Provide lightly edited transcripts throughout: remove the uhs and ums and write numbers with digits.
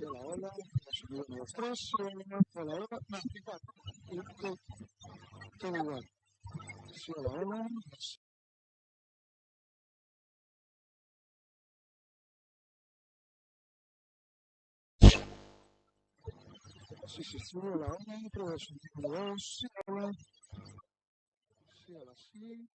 sí a la ola, uno, dos, tres, sí a la ola, no, igual, todo igual, sí a la ola, sí, sí, sí a la ola, prueba de subir uno, dos, sí a la ola, sí a la sí,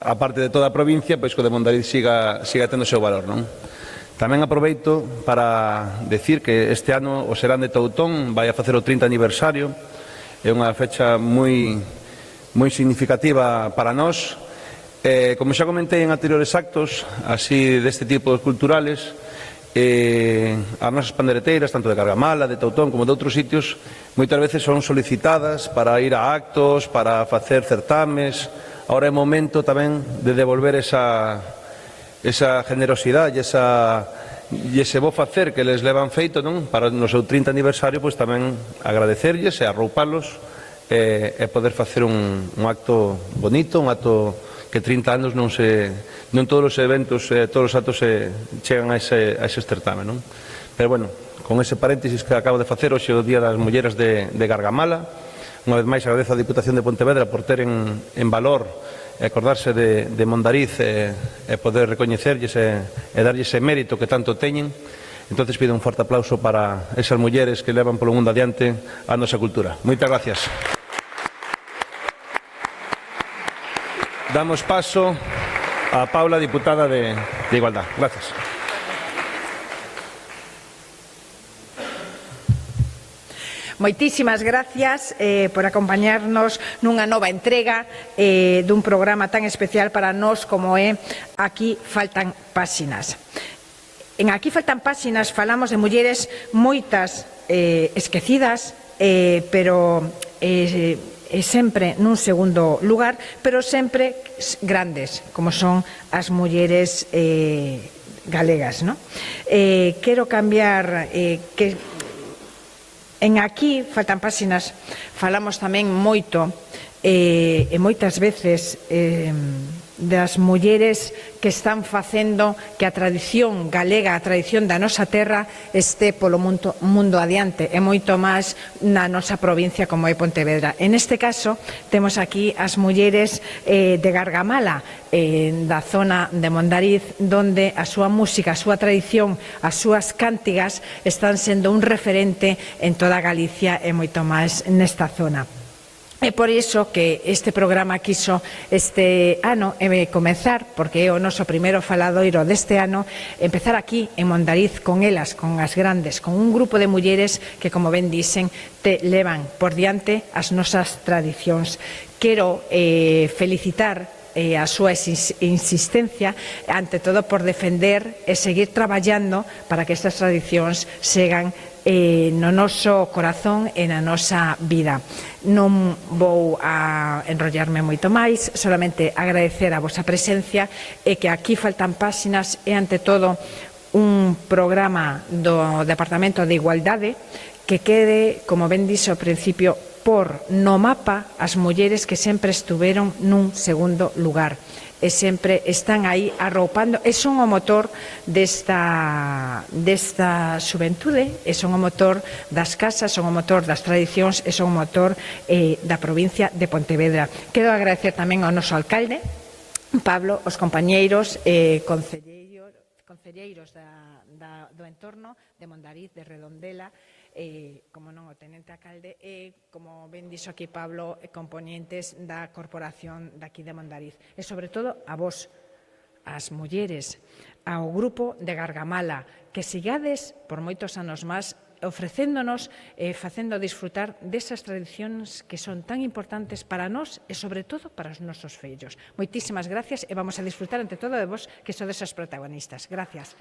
a parte de toda a provincia, pois que o de Mondariz siga tendo o seu valor, non? Tamén aproveito para decir que este ano o Serán de Toutón vai a facer o 30 aniversario. É unha fecha moi significativa para nós. Como xa comentei en anteriores actos, así deste tipo de culturales, as nosas pandereteiras, tanto de Gargamala, de Toutón, como de outros sitios, moitas veces son solicitadas para ir a actos, para facer certames. Ahora é momento tamén de devolver esa generosidade e ese bo facer que les levan feito, non? Para o seu 30 aniversario, pois tamén agradecerlles e arroupalos e poder facer un acto bonito, un acto que 30 anos non todos os eventos, todos os actos chegan a ese certame, non? Pero, bueno, con ese paréntesis que acabo de facer, hoxe é o Día das Mulleres de Gargamala. Unha vez máis agradezo a Diputación de Pontevedra por ter en valor e acordarse de Mondariz e poder recoñecerlles e darlles ese mérito que tanto teñen. Entonces pido un forte aplauso para esas mulleres que levan polo mundo adiante a nosa cultura. Moitas gracias. Damos paso a Paula, diputada de Igualdad. Gracias. Moitísimas gracias por acompañarnos nunha nova entrega dun programa tan especial para nós como é Aquí faltan páxinas. En Aquí faltan páxinas falamos de mulleres moitas esquecidas, pero sempre nun segundo lugar, pero sempre grandes, como son as mulleres galegas, non? Quero cambiar que en Aquí faltan páxinas, falamos tamén moito e moitas veces das mulleres que están facendo que a tradición galega, a tradición da nosa terra este polo mundo adiante e moito máis na nosa provincia como é Pontevedra. En este caso temos aquí as mulleres de Gargamala, da zona de Mondariz, donde a súa música, a súa tradición, as súas cántigas están sendo un referente en toda Galicia e moito máis nesta zona. É por iso que este programa quiso este ano comezar, porque é o noso primeiro faladoiro deste ano, empezar aquí en Mondariz con elas, con as grandes, con un grupo de mulleres que, como ben dicen, te levan por diante as nosas tradicións. Quero felicitar a súa insistencia, ante todo por defender e seguir traballando para que estas tradicións segan no noso corazón e na nosa vida. Non vou a enrollarme moito máis, solamente agradecer a vosa presencia e que Aquí faltan páxinas e, ante todo, un programa do Departamento de Igualdade que quede, como ben dixo ao principio, por no mapa as mulleres que sempre estuveron nun segundo lugar e sempre están aí arroupando e son o motor desta xuventude, e son o motor das casas, son o motor das tradicións e son o motor da provincia de Pontevedra. Quero agradecer tamén ao noso alcalde, Pablo, os compañeiros concelleiros do entorno de Mondariz, de Redondela, como non o tenente alcalde, e, como ben dixo aquí Pablo, componentes da corporación daqui de Mondariz. E, sobre todo, a vos, as mulleres, ao grupo de Gargamala, que sigades por moitos anos máis ofrecéndonos e facendo disfrutar desas tradicións que son tan importantes para nós e, sobre todo, para os nosos fillos. Moitísimas gracias e vamos a disfrutar, ante todo, de vos, que sodes as protagonistas. Gracias.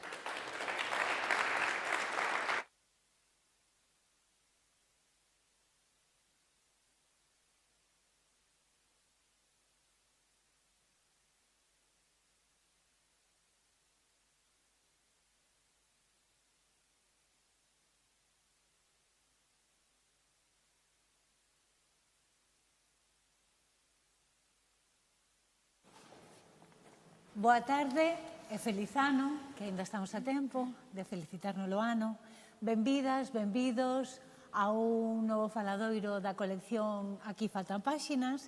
Boa tarde e feliz ano, que ainda estamos a tempo de felicitarnos o ano. Benvidas, benvidos a un novo faladoiro da colección Aquí faltan páxinas.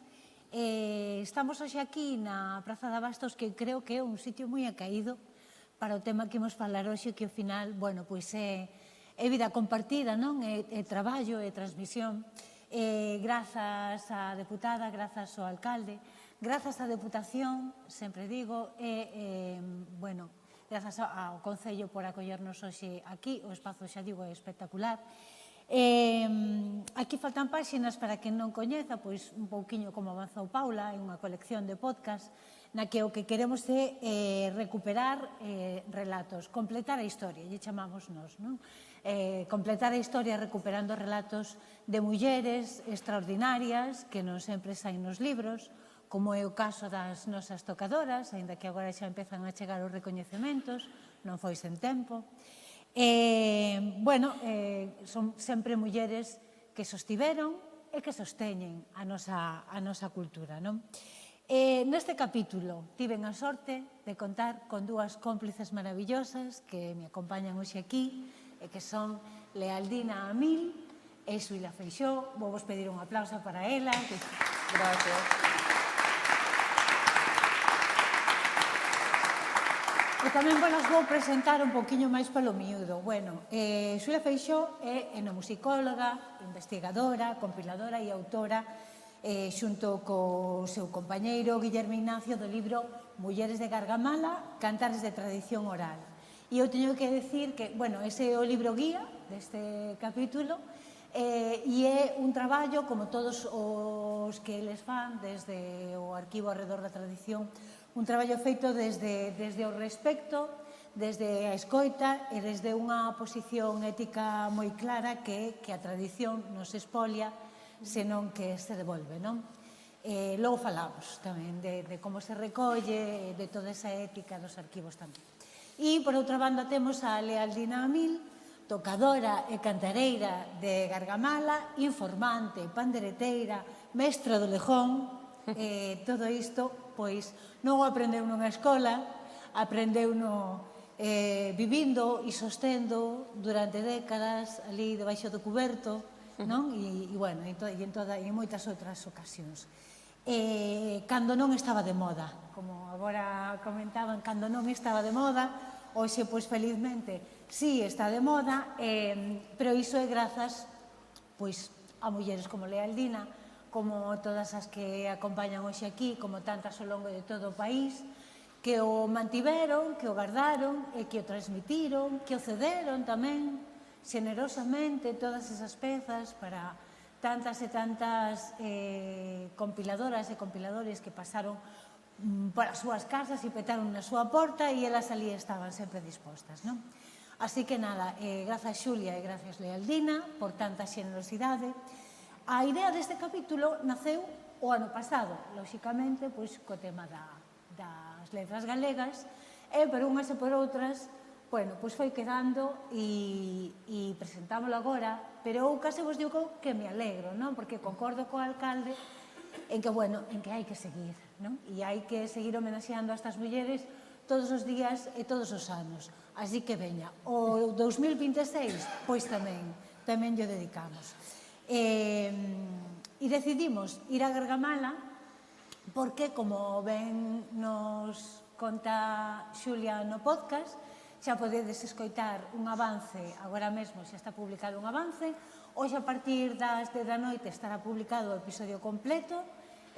Estamos hoxe aquí na Praza de Abastos, que creo que é un sitio moi acaído para o tema que imos falar hoxe, que ao final, bueno, pois é vida compartida, non? É traballo, é transmisión. Grazas á deputada, grazas ao alcalde, grazas á Deputación, sempre digo, e, bueno, grazas ao Concello por acollernos hoxe aquí, o espazo, xa digo, é espectacular. Aquí faltan páxinas para quen non coñeza, pois un pouquiño como avanzou Paula, é unha colección de podcast na que o que queremos é recuperar relatos, completar a historia, lle chamamos nós, non? Completar a historia recuperando relatos de mulleres extraordinarias que non sempre saen nos libros, como é o caso das nosas tocadoras, aínda que agora xa empezan a chegar os recoñecementos, non foi sen tempo. Son sempre mulleres que sostiveron e que sosteñen a nosa cultura, non? Neste capítulo tiven a sorte de contar con dúas cómplices maravillosas que me acompañan hoxe aquí e que son Lealdina Amil e Xulia Feixóo. Vou vos pedir un aplauso para ela. Gracias. E tamén vos vou presentar un poquinho máis polo miúdo. Bueno, Xulia Feixóo é etnomusicóloga, investigadora, compiladora e autora xunto co seu compañeiro Guillermo Ignacio do libro Mulleres de Gargamala, Cantares de Tradición Oral. E eu teño que decir que, bueno, ese é o libro guía deste capítulo e é un traballo, como todos os que eles fan desde o Arquivo Arredor da Tradición, un traballo feito desde o respecto, desde a escoita e desde unha posición ética moi clara que a tradición non se espolia, senón que se devolve, non? Logo falamos tamén de como se recolle, de toda esa ética dos arquivos tamén. E, por outra banda, temos a Lealdina Amil, tocadora e cantareira de Gargamala, informante, pandereteira, mestra do lejón. Todo isto, pois, non o aprendeu nunha escola, aprendeu vivindo e sostendo durante décadas ali debaixo do cuberto, non? E, bueno, en moitas outras ocasións. Cando non estaba de moda, como agora comentaban, cando non estaba de moda, hoxe, pois, felizmente, sí está de moda, pero iso é grazas, pois, a mulleres como Lealdina, como todas as que acompañan hoxe aquí, como tantas ao longo de todo o país, que o mantiveron, que o guardaron e que o transmitiron, que o cederon tamén xenerosamente todas esas pezas para tantas e tantas compiladoras e compiladores que pasaron polas súas casas e petaron na súa porta e elas ali estaban sempre dispostas, non? Así que nada, grazas Xulia e grazas Lealdina por tanta xenerosidade. A idea deste capítulo naceu o ano pasado, lóxicamente, pois, co tema das letras galegas, e por unhas e por outras, bueno, pois foi quedando e presentámoslo agora, pero eu case vos digo que me alegro, non? Porque concordo co alcalde en que, bueno, en que hai que seguir, non? E hai que seguir homenaxeando a estas mulleres todos os días e todos os anos. Así que veña, o 2026, pois tamén lle dedicamos. E decidimos ir a Gargamala porque, como ben nos conta Xulia no podcast, xa podedes escoitar un avance, agora mesmo xa está publicado un avance, hoxe a partir das 10 da noite estará publicado o episodio completo,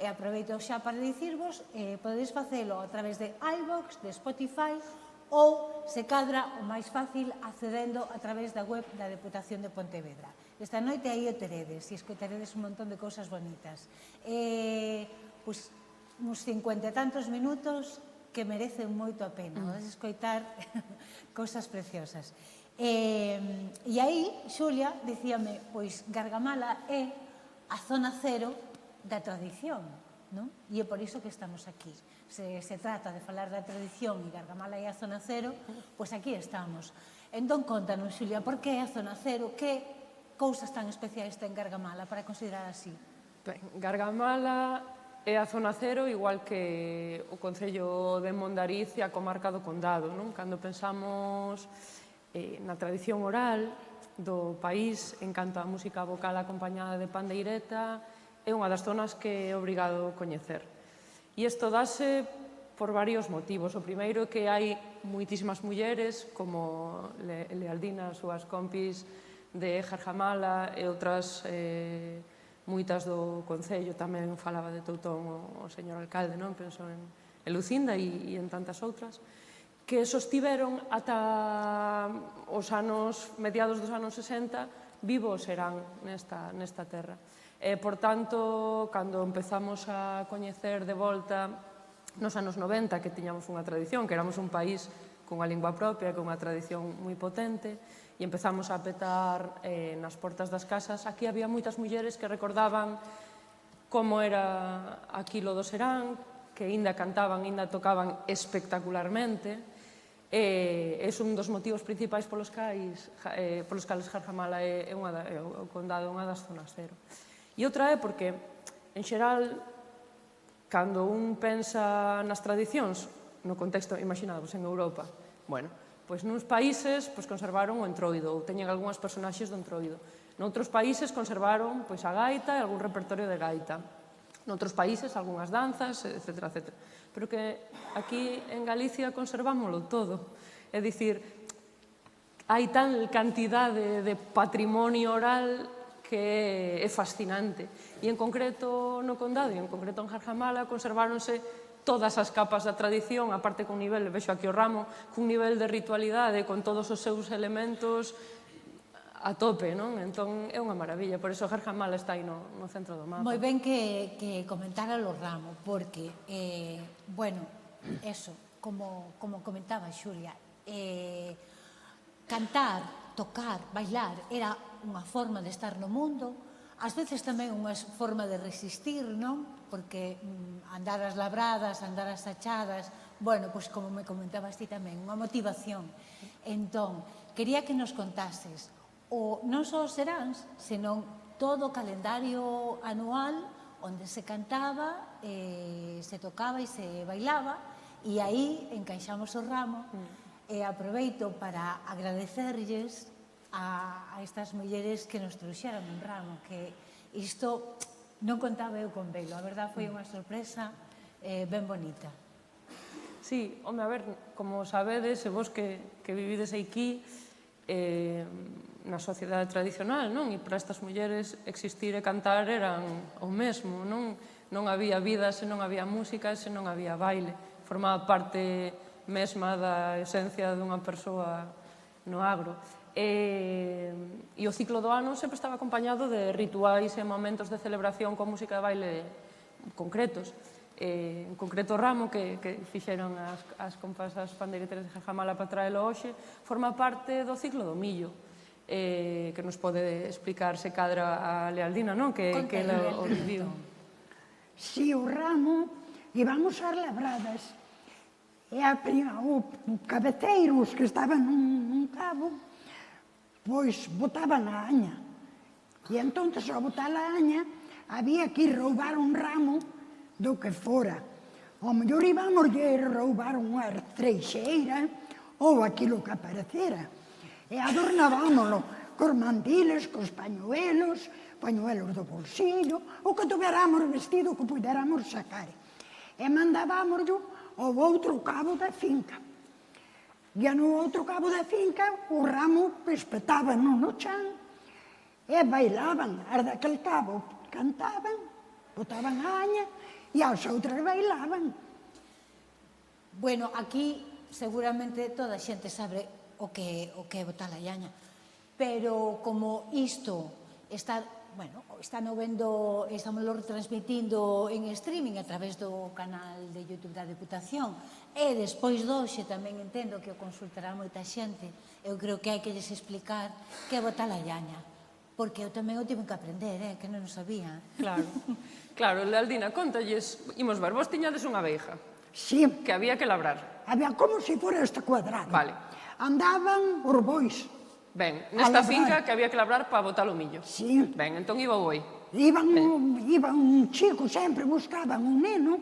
e aproveito xa para dicirvos, podedes facelo a través de iVoox, de Spotify, ou, se cadra, o máis fácil, accedendo a través da web da Deputación de Pontevedra. Esta noite aí o teredes e escoitaredes un montón de cousas bonitas. Pois, uns 50 e tantos minutos que merecen moito a pena. Vades escoitar cousas preciosas. E aí, Xulia, dicíame, pois Gargamala é a zona cero da tradición, non? E é por iso que estamos aquí. Se trata de falar da tradición e Gargamala é a zona cero, pois aquí estamos. Entón, contanos, Xulia, por que é a zona cero? Que cousas tan especiais ten Gargamala para considerar así? Ben, Gargamala é a zona cero, igual que o Concello de Mondariz e a comarca do Condado, non? Cando pensamos na tradición oral do país, en canto a música vocal acompañada de pandeireta, é unha das zonas que é obrigado coñecer. E isto dase por varios motivos. O primeiro é que hai moitísimas mulleres, como Lealdina, as súas compis de Gargamala e outras moitas do Concello, tamén falaba de Toutón o señor alcalde, non? Penso en Lucinda e en tantas outras, que sostiveron ata os anos, mediados dos anos 60, vivos serán nesta terra. Por tanto, cando empezamos a coñecer de volta nos anos 90, que tiñamos unha tradición, que éramos un país cunha lingua propia, con unha tradición moi potente, e empezamos a petar nas portas das casas, aquí había moitas mulleres que recordaban como era aquilo do Serán, que ainda cantaban, ainda tocaban espectacularmente, é un dos motivos principais polos cales Jarjamala é o condado, unha das zonas cero. E outra é porque, en xeral, cando un pensa nas tradicións, no contexto, imaginadvos, en Europa, bueno, pois nuns países conservaron o entroido, ou teñen algunhas personaxes do entroido. Noutros países conservaron a gaita e algún repertorio de gaita. Noutros países, algunhas danzas, etc. Pero que aquí en Galicia conservámoslo todo. É dicir, hai tal cantidade de patrimonio oral que é fascinante. E en concreto no Condado e en concreto en Jarjamala conserváronse todas as capas da tradición, aparte con nivel, vexo aquí o ramo, cun nivel de ritualidade, con todos os seus elementos a tope, non? Entón, é unha maravilla, por iso Jarjamala está aí no centro do mapa. Moi ben que comentara o ramo, porque, bueno, eso, como comentaba Xulia, cantar, tocar, bailar, era unha forma de estar no mundo, ás veces tamén unha forma de resistir, non? Porque andar as labradas, andar as achadas, bueno, pois como me comentabas ti tamén, unha motivación. Entón, quería que nos contases non só os seráns, senón todo o calendario anual onde se cantaba, se tocaba e se bailaba, e aí encaixamos o ramo, e aproveito para agradecerlles a estas mulleres que nos trouxeron un ramo, que isto non contaba eu con velo, a verdad foi unha sorpresa ben bonita. Sí, home, a ver, como sabedes, e vos que vivides aquí, na sociedade tradicional, non? E para estas mulleres existir e cantar eran o mesmo, non había vida se non había música, se non había baile. Formaba parte mesma da esencia dunha persoa no agro. E o ciclo do ano sempre estaba acompañado de rituais e momentos de celebración con música de baile concretos. En concreto o ramo que fixeron as compasas pandeireteras de Jarjamala para traelo hoxe forma parte do ciclo do millo, que nos pode explicar se cadra a Lealdina, non? Que ela o viviu. Si, o ramo íbamos ás labradas e o cabeceiros que estaban nun cabo pois botaban a aña. E entón, ao botar a aña, había que roubar un ramo do que fora. Ao mellor íbamos a roubar unha treixeira ou aquilo que aparecera. E adornábamoslo cos mandiles, cos pañuelos do bolsillo, o que tuveramos vestido que puderamos sacar. E mandábamoslo ao outro cabo da finca. E no outro cabo da finca o ramo espetaban no chan e bailaban. As daquel cabo cantaban, botaban a aña e as outras bailaban. Bueno, aquí seguramente toda a xente sabe o que é botar a aña, pero como isto está, bueno, estamos retransmitindo en streaming a través do canal de YouTube da Deputación, e despois doxe tamén entendo que o consultará moita xente, eu creo que hai que lles explicar que é botar a aña, porque eu tamén o tive que aprender, que non o sabía. Claro, Lealdina, contalles, imos ver, vos tiñades unha abeixa Sí, que había que labrar. había como se fora este cuadrado. Vale. Andaban os bois. Ben, nesta finca que había que labrar para botar o millo. Sí. Ben, entón iba o boi. Iban un chico, sempre buscaban un neno,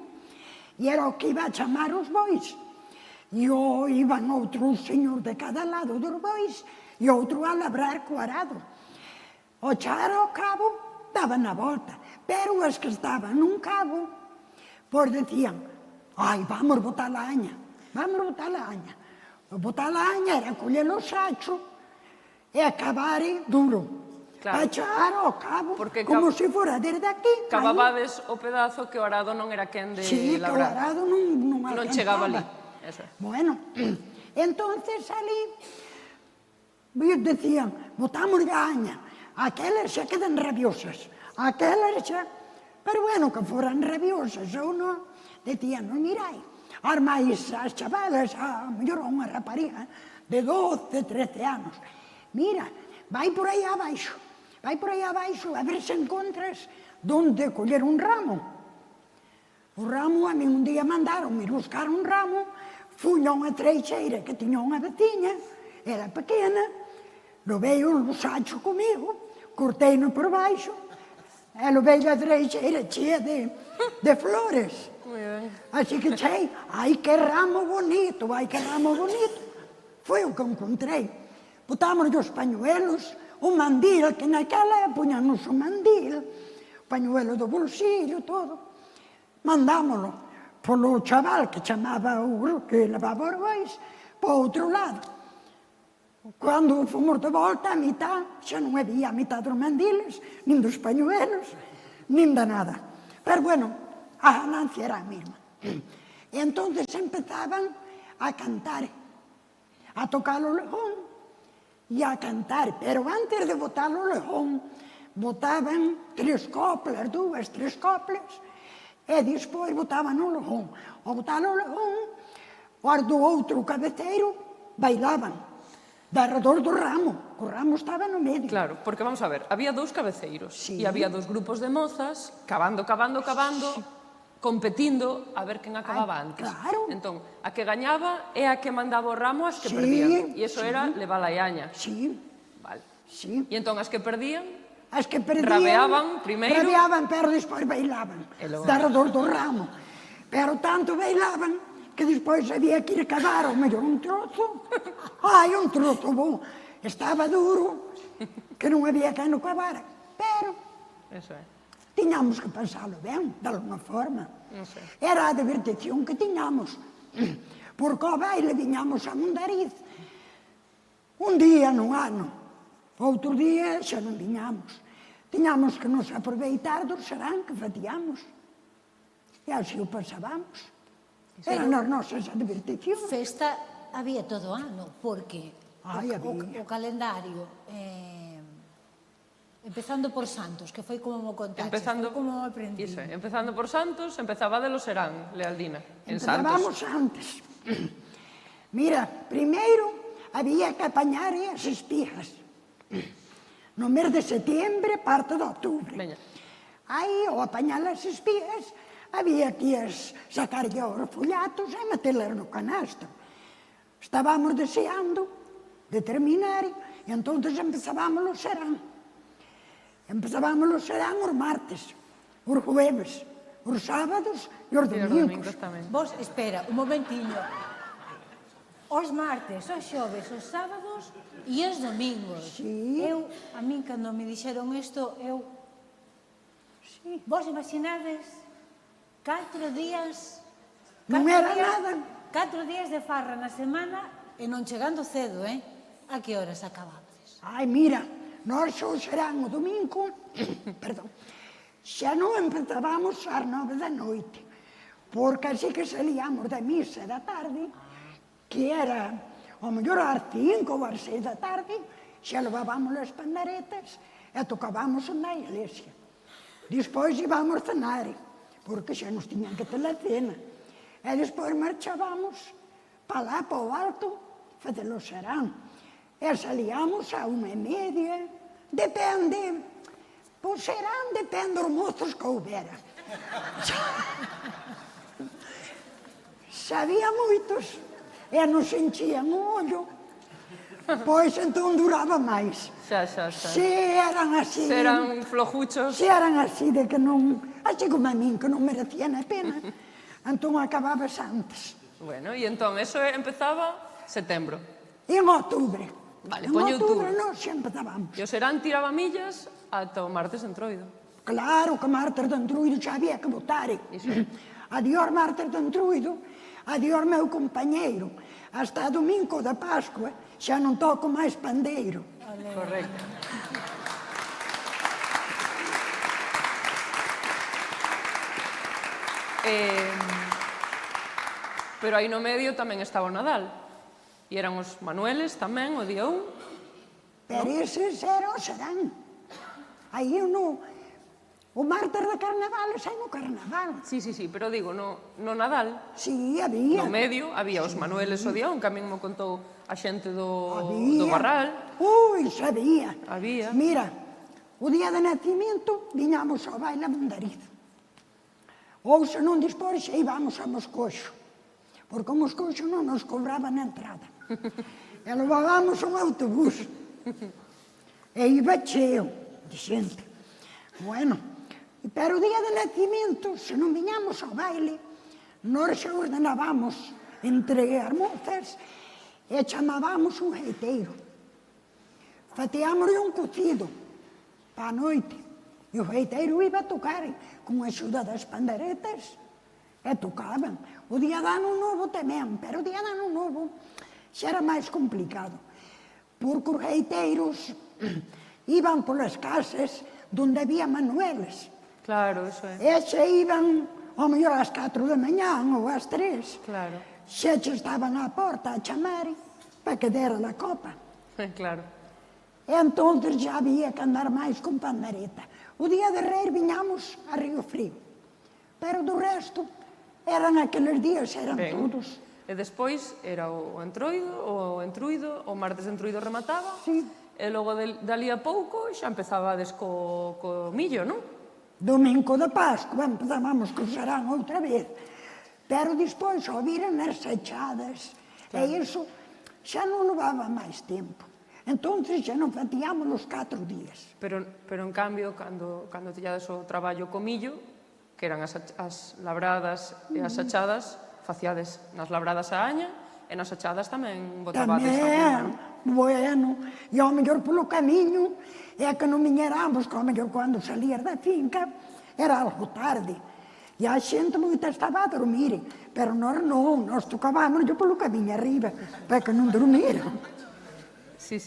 e era o que iba a chamar os bois. E iban outro señor de cada lado dos bois, e outro a labrar co arado. O char ao cabo, daban a volta, pero as que estaban nun cabo, pois decían, ai, vamos botar a aña, vamos botar a aña. Botar a aña era coller o sacho e acabar duro. para chegar ao cabo, Porque como se fora desde aquí. Cavabades o pedazo que o arado non era quen de Sí, que o labrar. arado non Non chegaba ali. alcanzaba. Eso é. Bueno, entonces ali decían, botamos gaña, aquelas xa quedan rabiosas, aquelas xa... Pero bueno, que foran rabiosas ou non, decían, non mirai, armáis as chavalas, a mellor unha rapariga de 12, 13 anos, mira, vai por aí abaixo, a ver se encontras donde coller un ramo. O ramo, a mí un día mandaron ir buscar un ramo, fui a unha treixeira que tiña unha veciña, era pequena, levei un sacho comigo, cortei-no por baixo, e levei a treixeira chea de flores. Así que chei, ai que ramo bonito, Foi o que encontrei. Botámos os pañuelos, o mandil, que naquela puñanos o mandil, o pañuelo do bolsillo, todo. Mandámoslo polo chaval que chamaba o grupo que levaba os bois, para o outro lado. Cando fomos de volta, a mitad, xa non había a mitad dos mandiles, nin dos pañuelos, nin da nada. Pero bueno, a ganancia era a mesma. E entonces empezaban a cantar, a tocar o lejón e a cantar. Pero antes de botar o lejón, botaban 3 coplas, 2, 3 coplas, e despois botaban o lejón. Ao botar o lejón, os do outro cabeceiro bailaban alrededor do ramo. O ramo estaba no medio. Claro, porque vamos a ver, había 2 cabeceiros Sí. e había 2 grupos de mozas cavando, competindo a ver quen acababa antes. claro. Entón, a que gañaba é a que mandaba o ramo ás que Sí, perdían. E iso sí. era levar a iaña. Sí, Vale. sí. E entón, as que perdían, As que perdían... Rabeaban primeiro. Rabeaban, pero despois bailaban. E logo- Alrededor do ramo. Pero tanto bailaban que despois había que ir a cavar o mellor un trozo. Ai, un trozo bom. Estaba duro, que non había que no cavar. Pero eso é. tiñamos que pasalo ben, de alguna forma. Non sei. Era a divertición que tiñamos. Porque ao baile viñamos a Mondariz un día no ano. Outro día xa non viñamos. Tiñamos que nos aproveitar do serán que facíamos. E así o pasábamos. Eran as nosas diverticións. Festa había todo o ano, porque Ai, había. o calendario, empezando por Santos, que foi como mo contaste, Empezando, foi como aprendí. iso é, empezando por Santos, empezaba de lo serán, Lealdina, en Empezábamos Santos. antes. Mira, primeiro había que apañar as espigas. No mes de setiembre, parte de outubro. Veña. Aí, ao apañar as espigas, había que sacar os follatos e metelas no canasto. Estábamos deseando de terminar e entón empezábamos o serán. Empezábamos o serán os martes, os jueves, os sábados e os E os domingos. domingos tamén. Vos, espera, un momentiño. Os martes, os xoves, os sábados e os domingos. Sí. A min, cando me dixeron isto, Sí. Vos imaginades 4 días... Non era nada. 4 días de farra na semana e non chegando cedo, A que horas acabades? Ai, mira, nós xo serán o domingo, perdón, xa non empezábamos ás 9 da noite, porque así que salíamos da misa da tarde, que era, ao mellor, ás 5 ou ás 6 da tarde, xa levábamos as pandaretas e tocábamos na iglesia. Despois íbamos cenar, porque xa nos tiñan que ter a cena. E despois marchábamos para lá, para o alto, fazer o serán. E salíamos a 1:30, depende, o serán depende dos mozos que houbera. Sabía moitos, e nos enchían o ollo, pois entón duraba máis. Xa. Se eran así... Se eran flojuchos. Se eran así de que non... Así como a min, que non merecían a pena, entón acababas antes. Bueno, e entón, eso empezaba setembro. E en outubro. Vale, en poño outubro outubro. non xa empezábamos. E o serán tiraba millas ata o martes entroido. Claro que martes de entruido xa había que votar. Iso. Adiós martes de entruido, adiós meu compañeiro. Hasta domingo da Pascua xa non toco máis pandeiro. Correcto. Pero aí no medio tamén estaba o Nadal. E eran os Manueles tamén, o día 1. Pero eses eran o serán. Aí o martes de carnaval, ese no carnaval. Sí, pero digo, no Nadal, Sí, había. no medio, había os Manueles o día 1, que a min me contou a xente do Había. Barral. Ui, sabía. Había. Mira, o día de nacimiento viñamos ao baile a Mondariz. Ou se non dispor, xa íbamos a Moscoxo. Porque o Moscoxo non nos cobraba na entrada. E levábamos un autobús. E iba cheo de xente. Bueno, pero o día de nacimiento, se non viñamos ao baile, nós xa ordenábamos entre as mozas e chamábamos un jeiteiro. Fateámosle un cocido pa noite. E o jeiteiro iba a tocar con a axuda das panderetas e tocaban. O día de Ano Novo tamén, pero o día de Ano Novo xa era máis complicado. Porque os jeiteiros iban polas casas donde había manueles. Claro, eso é. E xa iban, ao mellor, ás 4 da mañán ou ás 3. Claro. Xa che estaban á porta a chamar para que dera a copa. Claro. E entón xa había que andar máis con pandereta. O día de Reis viñamos a Río Frío. Pero do resto, eran aqueles días, eran todos. E despois era o entruido, o martes de entruido remataba. Sí. E logo dali a pouco xa empezabades co millo, non? Domingo de Pascua empezábamos co Serán outra vez. Pero despois ao viran as sachadas. E iso xa non levaba máis tempo. Entón, xa non fatíamos os 4 días. Pero en cambio, cando tillades o traballo co millo, que eran as labradas e as sachadas, faciades nas labradas a aña, e nas sachadas tamén botabades a aña, non? Bueno, e ao mellor polo camiño, é que non viñeramos, que ao mellor cando salías da finca, era algo tarde. E a xente moita estaba a dormir, pero nós non, nós tocábamos polo camiño arriba, para que non dormiran. Sí.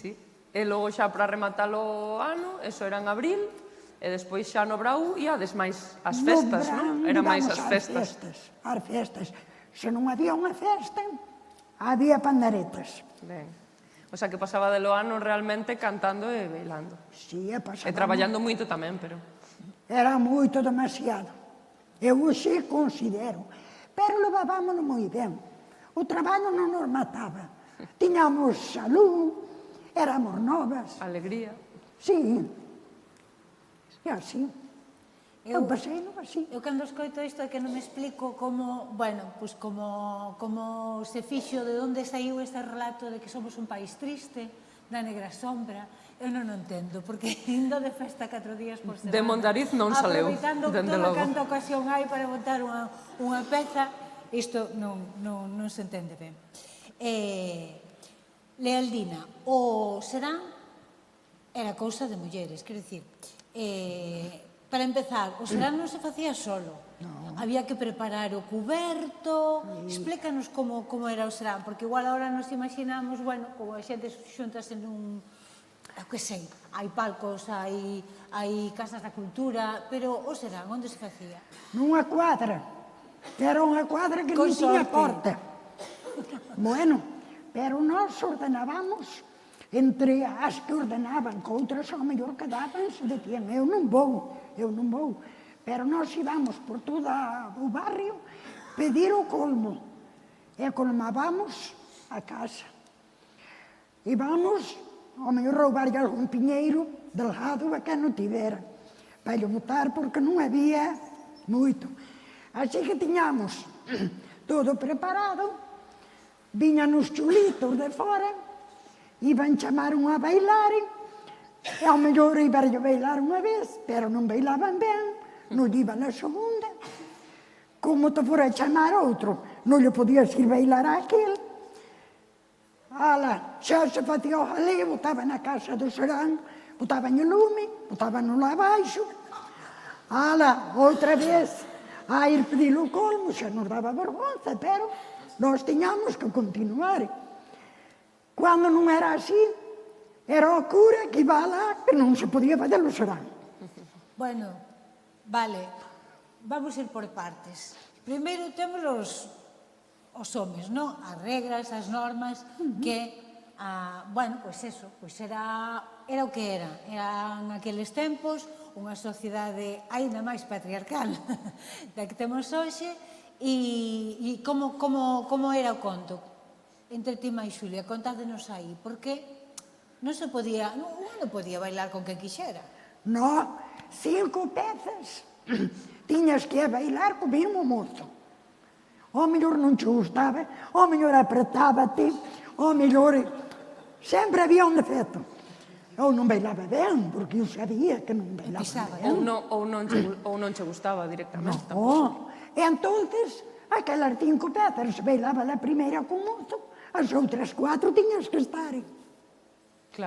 E logo xa para rematar o ano, eso era en abril, e despois xa no Brau iades máis as festas, non? Era máis as festas. As festas. Se non había unha festa, había panderetas. Ben. O sea, que pasaba de lo ano realmente cantando e bailando. Sí, pasaba. E traballando moito tamén, pero... Era moito, demasiado. Eu hoxe considero. Pero levábamoslo moi ben. O traballo non nos mataba. Tiñamos salud, éramos novas. Alegría. Sí. E así. Eu pasei así. Eu cando escoito isto é que non me explico como, bueno, pues como se fixo, de onde saiu este relato de que somos un país triste, da negra sombra. Eu non o entendo, porque indo de festa 4 días por semana. De Mondariz non saleu, aproveitando dende toda logo. canta ocasión hai para botar unha peza, isto non se entende ben. Lealdina, o Serán era cousa de mulleres, quero dicir, para empezar, o Serán non se facía solo. Había que preparar o cuberto. Explícanos como era o Serán, porque igual agora nos imaginamos, bueno, como a xente xuntase nun, eu que sei, hai palcos, hai casas da cultura, pero o Serán, onde se facía? Nunha cuadra. Era unha cuadra que non tiña porta. Bueno, pero nós ordenábamos entre as que ordenaban, que outras ao mellor quedabanse, decían, eu non vou. Pero nós íbamos por todo o barrio pedir o colmo e colmábamos a casa. Íbamos, ao mellor, roubarlle algún piñeiro delgado a que non tivera, para lle botar, porque non había moito. Así que tiñamos todo preparado, viñan os chulitos de fora, iban chamar a bailar, e ao mellor iban a bailar unha vez, pero non bailaban ben, non iban a segunda. Como te fora a chamar outro, non lle podías ir bailar a aquel. Ala, xa se facía o jaleo, botaban na casa do Serán, botaban o lume, botaban lá abaixo. Ala, outra vez, a ir pedir o colmo, xa nos daba vergonza, pero nós tiñamos que continuar. Cando non era así, era o cura que iba lá, que non se podía fazer o Serán. Bueno, vale, vamos ir por partes. Primeiro temos os homes, non? As regras, as normas, que, bueno, pois eso, pois era o que era. Eran aqueles tempos unha sociedade aínda máis patriarcal da que temos hoxe, e como era o conto? Entre ti e Xulia, contádenos aí, porque non se podía, non podía bailar con quen quixera. No, 5 pezas. Tiñas que bailar co mesmo mozo. O mellor non te gustaba, o mellor apretábate, o mellor... Sempre había un defecto. Eu non bailaba ben, porque eu sabía que non bailaba ben. Ou non che gustaba directamente. No, e entonces, aquelas 5 pezas bailaba a primeira con mozo, as outras 4 tiñas que estar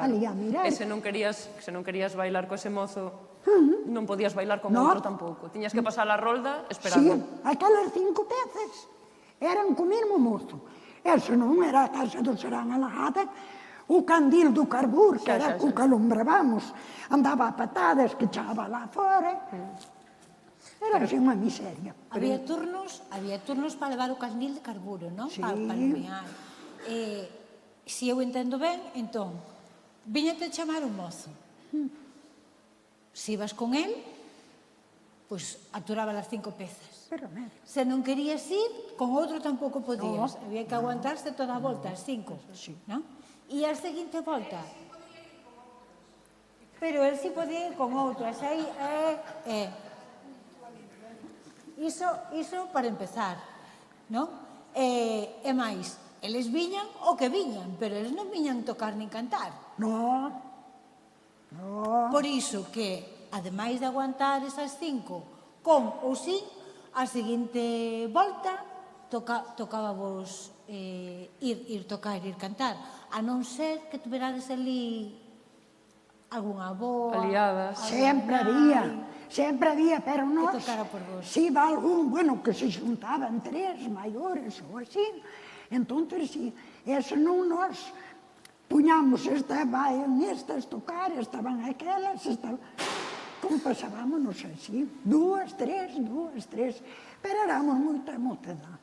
ali a mirar. E se non querías bailar co ese mozo, non podías bailar con outro tampouco. Tiñas que pasar a rolda esperando. Sí, aquelas 5 pezas eran co mesmo mozo. Eso non era a casa do Serán Alagada, o candil do carbur, que era co que alumbrábamos, andaba a patadas que echaba lá fora. Era así unha miseria. Había turnos para levar o candil de carburo, non? Sí. Para iluminar. Se eu entendo ben, entón, viñate chamar un mozo. Se ibas con el, pois aturaba as 5 pezas. Pero nada. Se non querías ir, con outro tampouco podías. Había que aguantarse toda a volta, as 5. Non? E a seguinte volta. Pero el si podía ir con outro. Asa aí, Iso para empezar. Non? E máis, eles viñan o que viñan, pero eles non viñan tocar nin cantar. No. Por iso que, ademais de aguantar esas 5 con ou sin, a seguinte volta tocaba vos ir tocar, ir cantar, a non ser que tuverades ali algunha boa, Aliadas. Sempre había, pero nós, tocara por vos. se iba algún, bueno, que se xuntaban 3 maiores ou así, entón, si, eso non nos puñamos, estaban estas tocar, estaban aquelas, como pasábamos así, 2, 3, pero éramos moita mocedade.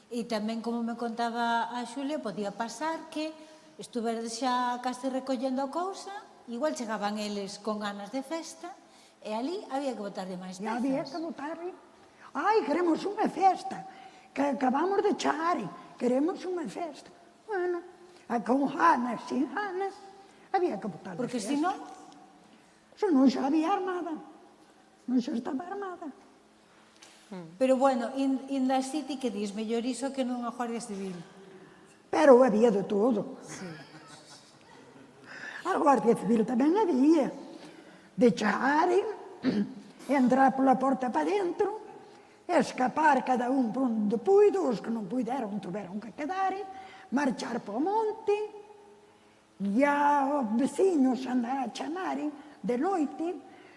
E tamén, como me contaba a Xulia, podía pasar que estuveres xa case recollendo a cousa, igual chegaban eles con ganas de festa, e ali había que botarlle máis E pezas. había que botarle, queremos unha festa, que acabamos de char, queremos unha festa. Bueno, con Janas, sin Janas, había que botarle Porque festa. senón, Non xa había armada, non xa estaba armada. pero bueno, inda así ti que dis, mellor iso que non a Guardia Civil. Pero había de todo. A Guardia Civil tamén había. De char, entrar pola porta para dentro, escapar cada un por onde puido, os que non puideron tuveron que quedar, marchar po monte, e os veciños andar a chamar de noite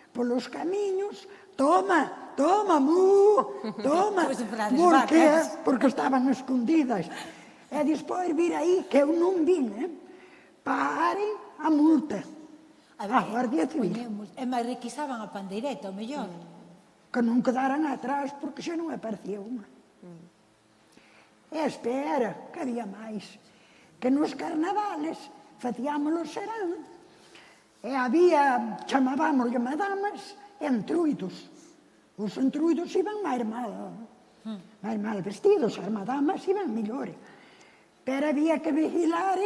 polos camiños, toma, mu, toma, porque estaban escondidas. E despois vir aí, que eu non vin, paren a multa. A Guardia Civil. E máis requisaban a pandeireta, o mellor. Que non quedaran atrás, porque xa non aparecía unha. E espera, que había máis. Que nos carnavales facíamos o serán, e había, chamábamoslle madamas, entruidos. Os entruidos iban máis mal vestidos, as madamas iban mellores. Pero había que vigilar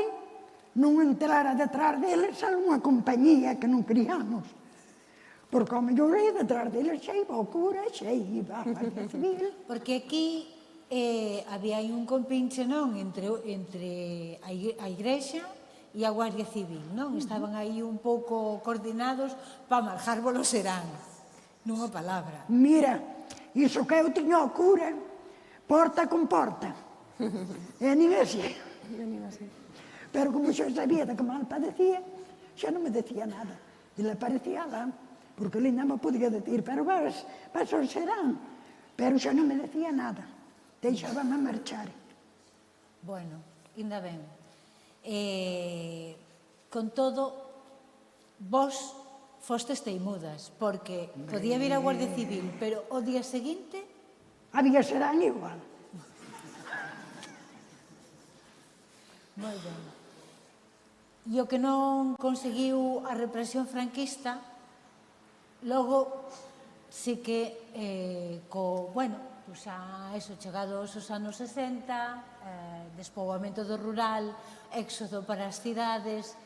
non entrara detrás deles algunha compañía que non queríamos. Porque ao mellor detrás deles xa iba o cura, xa iba a Guardia Civil. Porque aquí había aí un compinche, non, entre a Igrexa e a Guardia Civil, non? Estaban aí un pouco coordinados para marchárbolo serán, nunha palabra. Mira, iso que eu tiño o cura, porta con porta. E nin así. Pero como xa sabía de que mal padecía, xa non me decía nada. E le parecía lá, porque ele non me podía decir, pero vas ao serán. Pero xa non me decía nada. Deixábame marchar. Bueno, ainda ben. Con todo, vos fostes teimudas, porque podía vir a Guardia Civil, pero o día seguinte había serán igual. Moi ben. E o que non conseguiu a represión franquista, logo sí que, xa eso, chegados os anos 60, despoboamento do rural, éxodo para as cidades,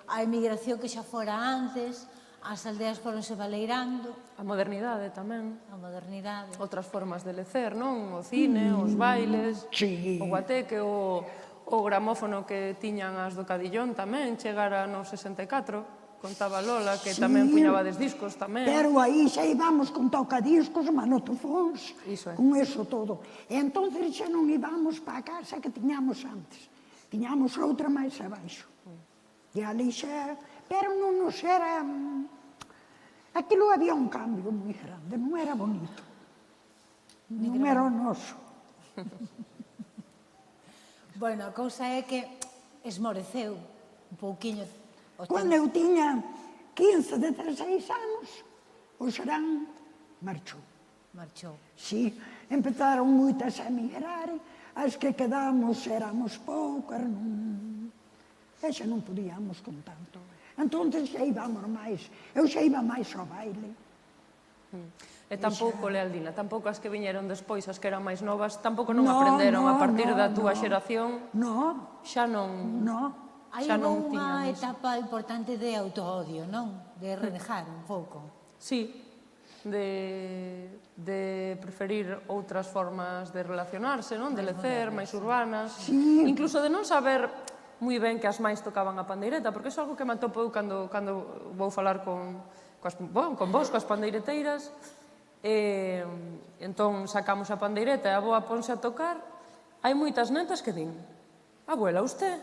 a emigración que xa fora antes, as aldeas foronse baleirando, A modernidade tamén. a modernidade. Outras formas de lecer, non? O cine, os bailes, Sí. o guateque, o gramófono que tiñan as do Cadillón tamén, chegara no 64, contaba Lola, que tamén puñabades discos tamén. Pero aí xa íbamos con tocadiscos, manotofóns, Iso é. con eso todo. E entón xa non íbamos para a casa que tiñamos antes. Tiñamos outra máis abaixo. E ali xa... Pero non nos era... Aquilo había un cambio moi grande, non era bonito. Non era o noso. Bueno, a cousa é que esmoreceu un pouquiño o Cando eu tiña 15, 16 anos, o Xerán marchou. marchou. Sí, empezaron moitas a emigrar, as que quedamos éramos poucas, e xa non podíamos con tanto. Entón xa íbamos máis, eu xa iba máis ao baile. E tampouco, Lealdina, tampouco as que viñeron despois, as que eran máis novas, tampouco non aprenderon a partir da túa xeración, No, xa non... no. Hai Xa non unha tiñan iso. etapa importante de autoodio, non? De renejar un pouco. Sí, de preferir outras formas de relacionarse, non? De lecer, máis urbanas. Sí. Incluso de non saber moi ben que as máis tocaban a pandeireta, porque é algo que me atopo eu cando vou falar con vos, coas pandeireteiras. Entón sacamos a pandeireta e a boa ponse a tocar. Hai moitas netas que din: abuela, usted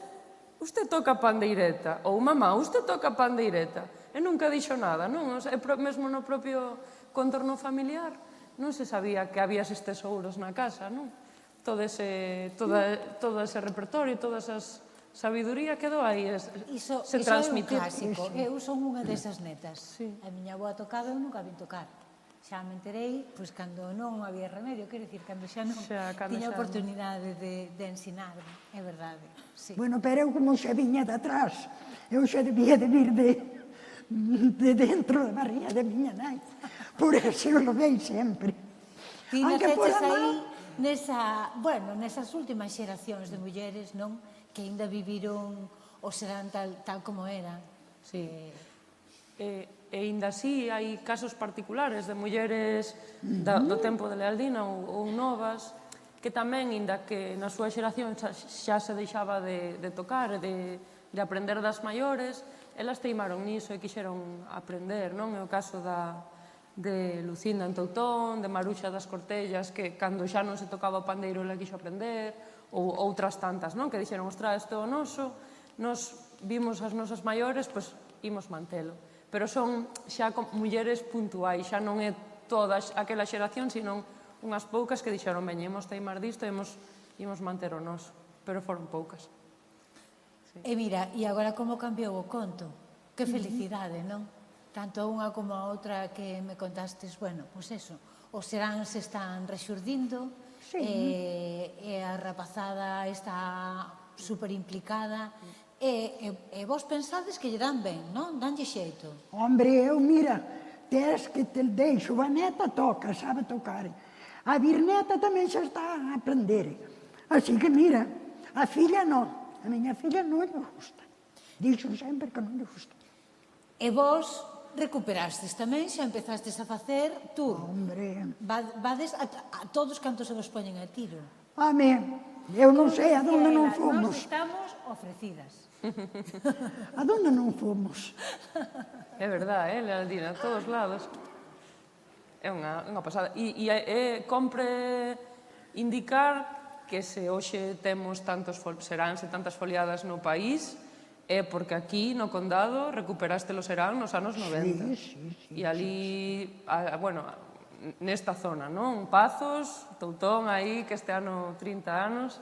toca a pandeireta, ou mamá, usted toca a pandeireta. E nunca dixo nada, non? Mesmo no propio contorno familiar non se sabía que había estes tesouros na casa, non? Todo ese repertorio, toda esa sabiduría quedou aí, se transmitir. Iso é un clásico. Eu son unha desas netas. A miña avoa tocaba, eu nunca vin tocar. Xa me enterei, pois, cando non había remedio, quero dicir, cando xa non tiña oportunidade de ensinarme, é verdade. Sí. Bueno, pero eu como xa viña de atrás, eu xa debía de vir de dentro da barriga de miña nai. Por eso eu lo vei sempre. Ti Aunque naceches fora aí mal, nesas últimas xeracións de mulleres, non? Que ainda viviron o serán tal como eran. Sí. E ainda así hai casos particulares de mulleres do tempo de Lealdina ou novas que tamén, ainda que na súa xeración xa se deixaba de tocar e de aprender das maiores, elas teimaron niso e quixeron aprender, non? É o caso de Lucinda en Toutón, de Maruxa das Cortellas, que cando xa non se tocaba o pandeiro ela quixo aprender, ou outras tantas, non? Que dixeron: ostra, isto é o noso, nos vimos as nosas maiores, pois imos mantelo. Pero son xa mulleres puntuais, xa non é toda aquela xeración, sino unhas poucas que dixeron: veña, imos teimar disto, imos manter o noso. Pero foron poucas. E mira, e agora como cambiou o conto? Que felicidade, non? Tanto unha como a outra que me contastes, bueno, pois eso, os seráns están rexurdindo, e a rapazada está super implicada, e vos pensades que lle dan ben, non? Danlle xeito. Hombre, eu, mira, tes que te deixo, a neta toca, sabe tocar. A birneta tamén xa está a aprender. Así que, mira, a filla non. A miña filla non lle gusta. Dixo sempre que non lle gusta. E vos recuperastes tamén, xa empezastes a facer tour. Hombre, Vades a todos cantos se vos poñen a tiro. home, eu non sei a donde non Nos fomos. estamos ofrecidas. A donde non fomos. É verdade, Lealdina, a todos lados. É unha pasada. E compre indicar que se hoxe temos tantos seráns e tantas foliadas no país, é porque aquí, no Condado, recuperaste los serán nos anos 90. Sí. E ali, bueno, nesta zona, non? Pazos, Toutón, aí, que este ano 30 anos,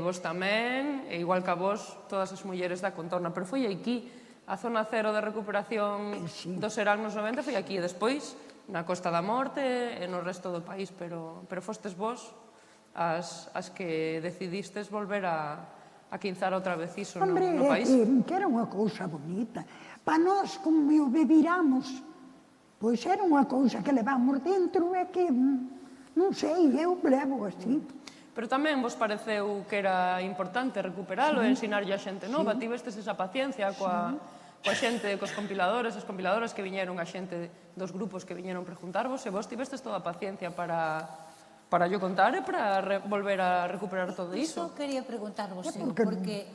vos tamén, e igual que a vos, todas as mulleres da contorna. Pero foi aquí, a zona cero de recuperación dos serán nos 90 foi aquí, e despois na Costa da Morte e no resto do país, pero fostes vos as que decidistes volver a quinzar outra vez iso no país. Que era unha cousa bonita. Para nós, como o beberamos, pois era unha cousa que levamos dentro e que, non sei, eu levo así. Pero tamén vos pareceu que era importante recuperalo e ensinarlle a xente nova. Tivestes esa paciencia coa xente, cos compiladores, as compiladoras que viñeron, a xente dos grupos que viñeron preguntarvos, e vos tivestes toda a paciencia para yo contar e para volver a recuperar todo iso. Iso quería preguntarvos,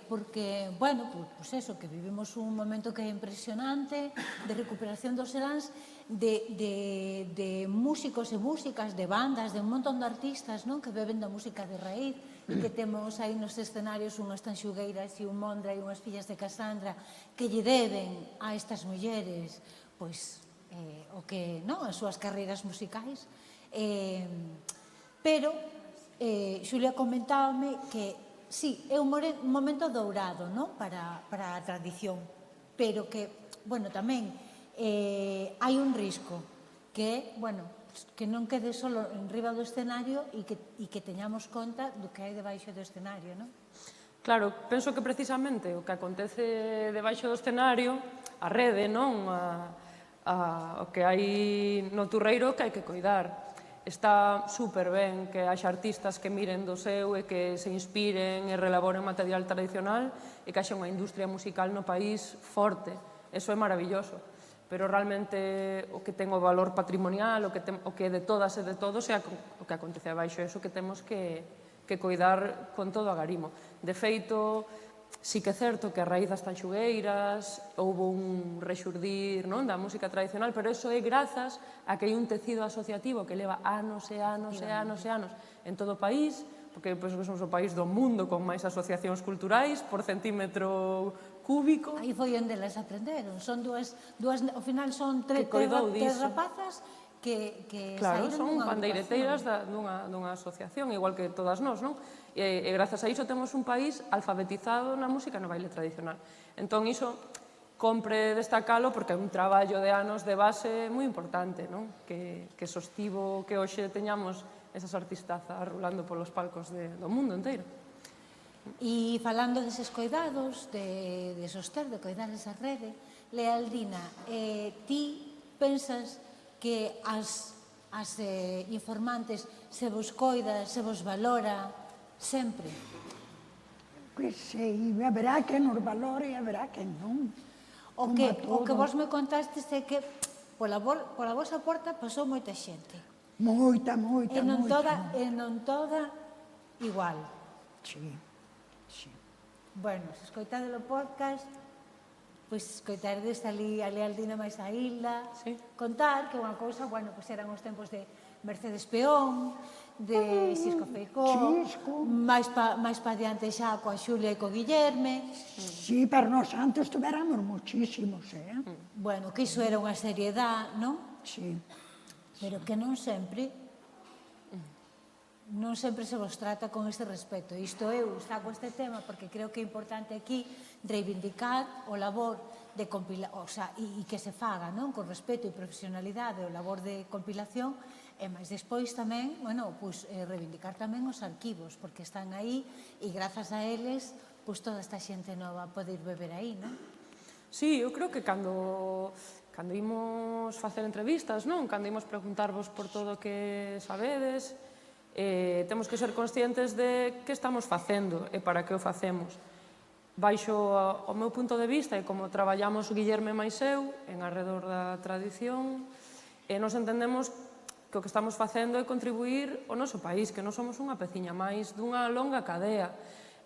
porque, bueno, pues eso, que vivimos un momento que é impresionante de recuperación dos seráns, de músicos e músicas, de bandas, de un montón de artistas, non, que beben da música de raíz, e que temos aí nos escenarios unhas tanxugueiras e un Mondra e unhas fillas de Casandra que lle deben a estas mulleres pois o que, non, as súas carreiras musicais. Pero Xulia comentábame que sí, é un momento dourado, non, para a tradición, pero que, bueno, tamén hai un risco que, bueno, que non quede só en riba do escenario e que teñamos conta do que hai debaixo do escenario, non? Claro, penso que precisamente o que acontece debaixo do escenario, a rede, non? O que hai no turreiro que hai que coidar. Está super ben que haxa artistas que miren do seu e que se inspiren e relaboren material tradicional e que haxa unha industria musical no país forte. Eso é maravilloso. Pero realmente o que ten o valor patrimonial, o que é de todas e de todos, é o que acontece abaixo, é iso que temos que coidar con todo agarimo. De feito, sí que é certo que a raíz das tanxugueiras houve un rexurdir da música tradicional, pero iso é grazas a que hai un tecido asociativo que leva anos e anos e anos e anos en todo o país, porque somos o país do mundo con máis asociacións culturais por centímetro cúbico. Aí foi onde elas aprenderon. Son dúas, ao final son tres rapazas que claro, saíron son dunha bandeireteiras dunha asociación, igual que todas nós, non? E grazas a iso temos un país alfabetizado na música no baile tradicional. Entón, iso compre destacalo porque é un traballo de anos de base moi importante, non? Que sostivo que hoxe teñamos esas artistazas rulando polos palcos do mundo inteiro. E falando deses cuidados, de soster, de cuidar esa rede, Lealdina, ti pensas que as informantes se vos coida, se vos valora sempre? Pois sei, haberá que nos valore e haberá que non. O que vos me contastes é que pola vosa porta pasou moita xente. Moita. E non toda igual. Sí. Bueno, se escoitade o podcast, pois escoitaredes ali a Lealdina máis a Hilda, contar que unha cousa, bueno, pois eran os tempos de Mercedes Peón, de Xisco Feijó, máis pa diante xa coa Xulia e co Guillerme. Sí, pero nos antes tuveramos muchísimos, Bueno, que iso era unha seriedade, non? Sí. Pero que non sempre se vos trata con este respeto. Isto eu saco este tema porque creo que é importante aquí reivindicar o labor de compilación, e que se faga con respeto e profesionalidade o labor de compilación, e máis despois tamén, reivindicar tamén os arquivos, porque están aí e grazas a eles toda esta xente nova pode ir beber aí, non? Sí, eu creo que cando imos facer entrevistas, cando imos preguntarvos por todo o que sabedes, temos que ser conscientes de que estamos facendo e para que o facemos. Baixo o meu punto de vista e como traballamos Guillerme máis eu en arredor da tradición, nos entendemos que o que estamos facendo é contribuir ao noso país, que non somos unha peciña máis dunha longa cadea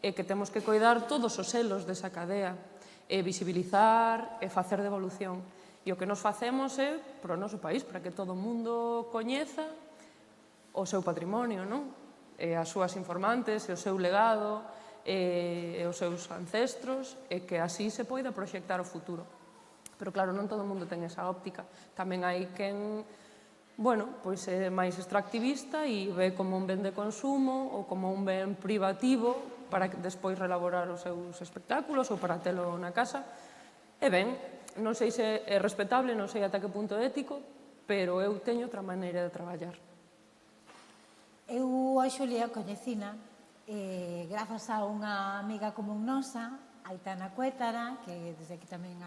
e que temos que coidar todos os selos desa cadea e visibilizar e facer devolución. E o que nos facemos é para o noso país, para que todo o mundo coñeza o seu patrimonio, non? E as súas informantes, e o seu legado, e os seus ancestros, e que así se poida proxectar o futuro. Pero claro, non todo o mundo ten esa óptica. Tamén hai quen, pois é máis extractivista e ve como un ben de consumo ou como un ben privativo para despois relaborar os seus espectáculos ou para telo na casa. E ben, non sei se é respetable, non sei ata que punto ético, pero eu teño outra maneira de traballar. Eu a Xulia coñecina grazas a unha amiga común nosa, Aitana Cuétara, que desde aquí tamén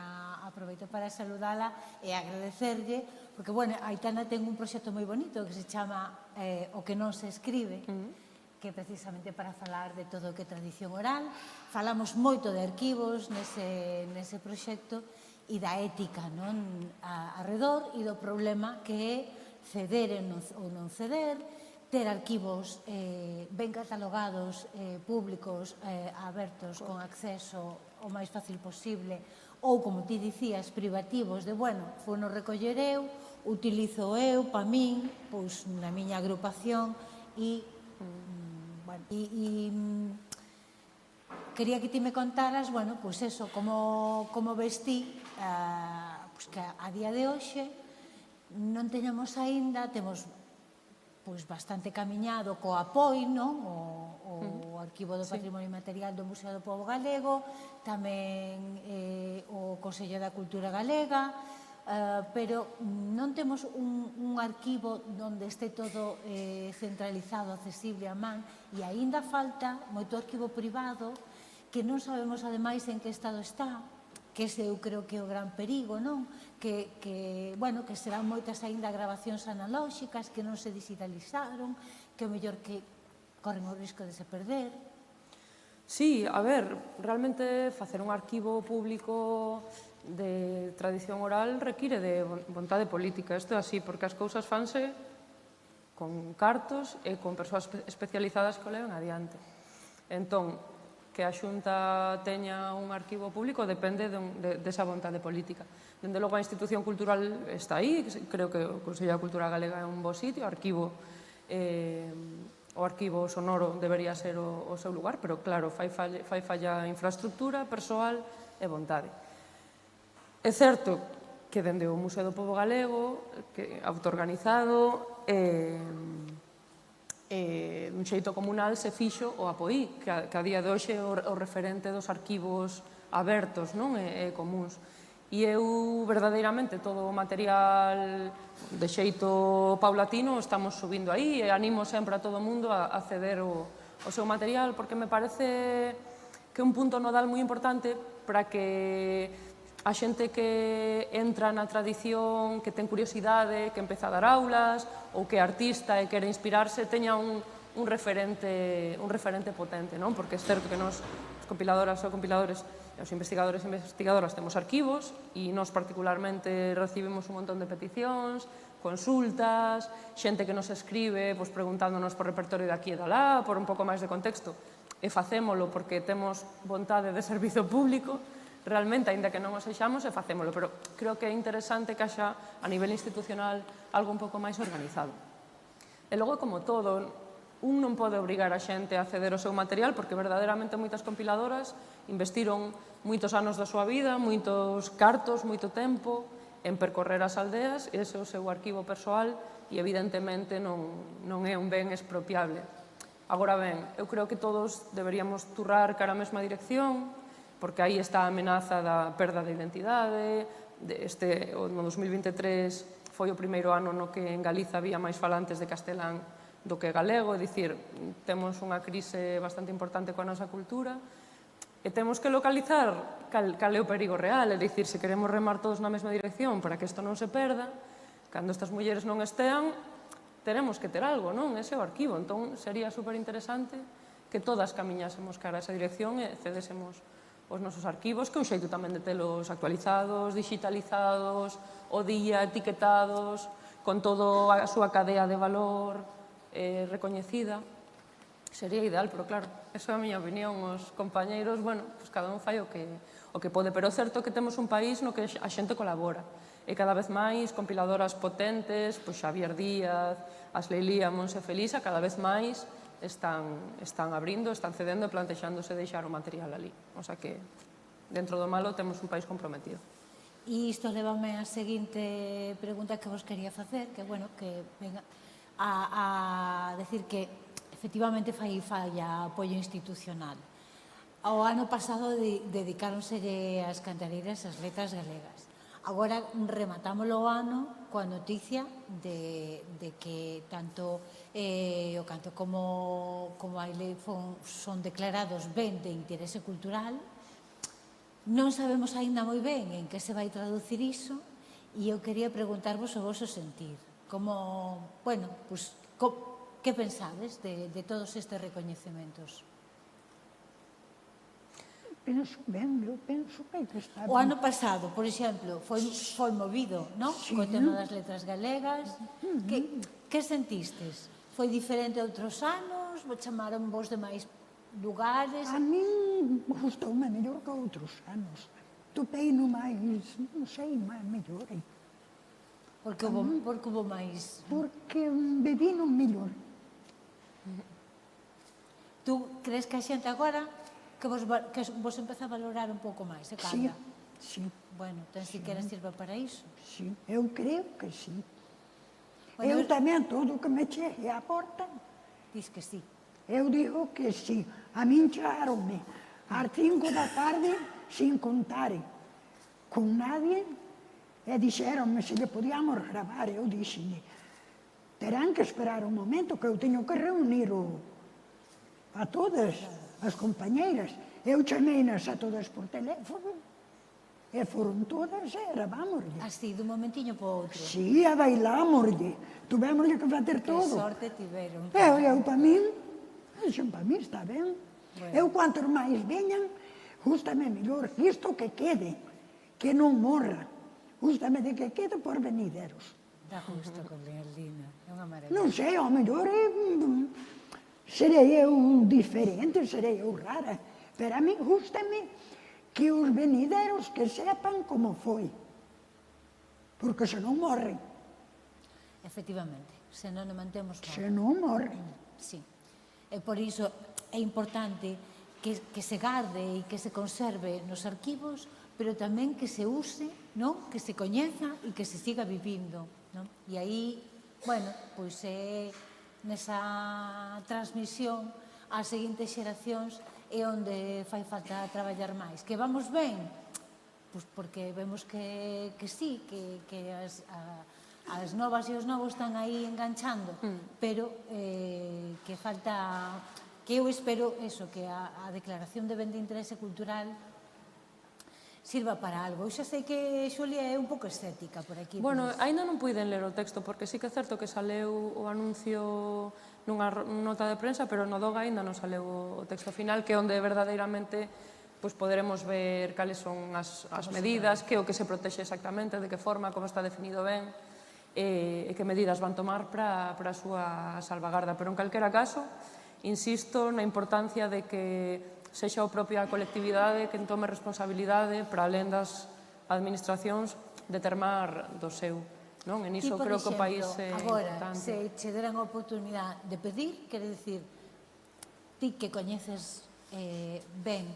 aproveito para saludala e agradecerlle, porque, bueno, Aitana ten un proxecto moi bonito que se chama O que non se escribe, que é precisamente para falar de todo o que é tradición oral. Falamos moito de arquivos nese proxecto e da ética arredor e do problema que é ceder ou non ceder, ter arquivos ben catalogados, públicos, abertos, con acceso o máis fácil posible, ou, como ti dicías, privativos, de, bueno, fono recoller eu, utilizo eu, pa min, pois, na miña agrupación, e, bueno, quería que ti me contaras, bueno, pois eso, como ves ti, pois que a día de hoxe non teñamos aínda, temos pois bastante camiñado co APOI, non? O Arquivo do Patrimonio Material do Museo do Pobo Galego, tamén o Consello da Cultura Galega, pero non temos un arquivo onde este todo centralizado, accesible a man, e aínda falta moito arquivo privado que non sabemos ademais en que estado está, que ese eu creo que é o gran perigo, non? Que, bueno, que serán moitas aínda grabacións analóxicas que non se digitalizaron, que o mellor que corren o risco de se perder. Sí, a ver, realmente facer un arquivo público de tradición oral require de vontade política. Isto é así, porque as cousas fanse con cartos e con persoas especializadas que o leven adiante. Entón, que a Xunta teña un arquivo público depende desa vontade política. Dende logo, a institución cultural está aí, creo que o Consello da Cultura Galega é un bo sitio, o arquivo sonoro debería ser o seu lugar, pero claro, fai falla infraestructura, persoal e vontade. É certo que dende o Museo do Pobo Galego, que autoorganizado, dun xeito comunal se fixo o APOI, que a día de hoxe é o referente dos arquivos abertos e comuns. E eu, verdadeiramente, todo o material de xeito paulatino estamos subindo aí e animo sempre a todo o mundo a ceder o seu material, porque me parece que é un punto nodal moi importante para que a xente que entra na tradición, que ten curiosidade, que empeza a dar aulas, ou que é artista e quere inspirarse, teña un referente potente, non? Porque é certo que nós, os compiladoras ou compiladores, e os investigadores e investigadoras, temos arquivos, e nós particularmente recibimos un montón de peticións, consultas, xente que nos escribe preguntándonos por repertorio de aquí e de alá, por un pouco máis de contexto, e facémolo porque temos vontade de servizo público, realmente, aínda que non o sexamos, e facémolo, pero creo que é interesante que haxa a nivel institucional algo un pouco máis organizado. E logo, como todo, un non pode obrigar a xente a ceder o seu material, porque verdadeiramente moitas compiladoras investiron moitos anos da súa vida, moitos cartos, moito tempo en percorrer as aldeas, e ese é o seu arquivo persoal e evidentemente non é un ben expropiable. Agora ben, eu creo que todos deberíamos turrar cara a mesma dirección, porque aí está a amenaza da perda de identidade. No 2023 foi o primeiro ano no que en Galiza había máis falantes de castelán do que galego, é dicir, temos unha crise bastante importante coa nosa cultura e temos que localizar cal é o perigo real, é dicir, se queremos remar todos na mesma dirección para que isto non se perda, cando estas mulleres non estean, teremos que ter algo, non? Ese é o arquivo, entón sería superinteresante que todas camiñásemos cara a esa dirección e cedésemos os nosos arquivos, que é un xeito tamén de telos actualizados, digitalizados, o día, etiquetados, con toda a súa cadea de valor recoñecida. Sería ideal, pero claro, esa é a miña opinión. Os compañeiros, bueno, cada un fai o que pode, pero é certo que temos un país no que a xente colabora. E cada vez máis compiladoras potentes, Xavier Díaz, Asley Lía, Monse Felisa, cada vez máis están abrindo, están cedendo e plantexándose deixar o material ali. O sea que, dentro do malo, temos un país comprometido. E isto levame á seguinte pregunta que vos quería facer, que, bueno, que venga a decir que efectivamente falla apoio institucional. O ano pasado dedicáronselle as cantareiras as letras galegas. Agora rematamos o ano coa noticia de que tanto o canto como a Ilefón son declarados ben de interese cultural. Non sabemos aínda moi ben en que se vai traducir iso e eu quería preguntarvos o vosso sentir. Como, bueno, pues, que pensades de todos estes recoñecementos? Penso ben, eu penso que está O ben. ano pasado, por exemplo, foi movido, non? Sí. Co tema das letras galegas. Que sentistes? Foi diferente a outros anos? Chamaron vos de máis lugares? A min gustoume mellor que outros anos. Topei no máis, non sei, máis mellor. Porque hubo máis... Porque bebi no mellor. Tú crees que a xente agora que vos empeza a valorar un pouco máis, se Sí, cambia? sí, Bueno, ten siquiera sirva para iso. sí. Eu creo que sí. Bueno, Eu tamén, todo que me chegue á porta, Dis que sí. eu digo que sí. A min chegaronme ás 5 da tarde sin contar con nadie e dixeronme se lle podíamos gravar. Eu dixenlle, terán que esperar un momento que eu teño que reunir a todas as compañeiras. Eu chameinas a todas por teléfono e foron todas e gravámoslle. Así, dun momentiño para outro. Sí, a bailámoslle. Tuvémoslle que facer Que todo. sorte tiveron. Eu para min, para min está ben. Bueno. Eu cuantos máis veñan, gústame mellor isto que quede, que non morra. Gústame de que quede por venideros. Dá gusto con Leonelina, é unha maravilla. Non sei, ao mellor serei eu diferente, serei eu rara, pero a mí gústame que os venideros que sepan como foi, porque se non morren, Efectivamente, se non o mantemos mal. se non morren. Sí. E por iso é importante que se garde e que se conserve nos arquivos, pero tamén que se use, non? Que se coñeza e que se siga vivindo, non? E aí, bueno, pois é nesa transmisión ás seguintes xeracións é onde fai falta traballar máis. Que vamos ben? Pois porque vemos que sí, que as novas e os novos están aí enganchando, pero que falta, que eu espero eso, que a declaración de ben de interese cultural sirva para algo. Eu xa sei que Xulia é un pouco escéptica por aquí. Bueno, aínda non puiden ler o texto, porque sí que é certo que saleu o anuncio nunha nota de prensa, pero no DOGA aínda non saleu o texto final, que é onde verdadeiramente pois poderemos ver cales son as medidas, que o que se protexe exactamente, de que forma, como está definido ben, e que medidas van tomar para a súa salvagarda. Pero en calquera caso, insisto na importancia de que sexa a propia colectividade quen tome responsabilidade para alén das administracións de termar do seu. Non? En iso creo que o país é agora, importante. se che deran a oportunidade de pedir, quere dicir, ti que coñeces ben,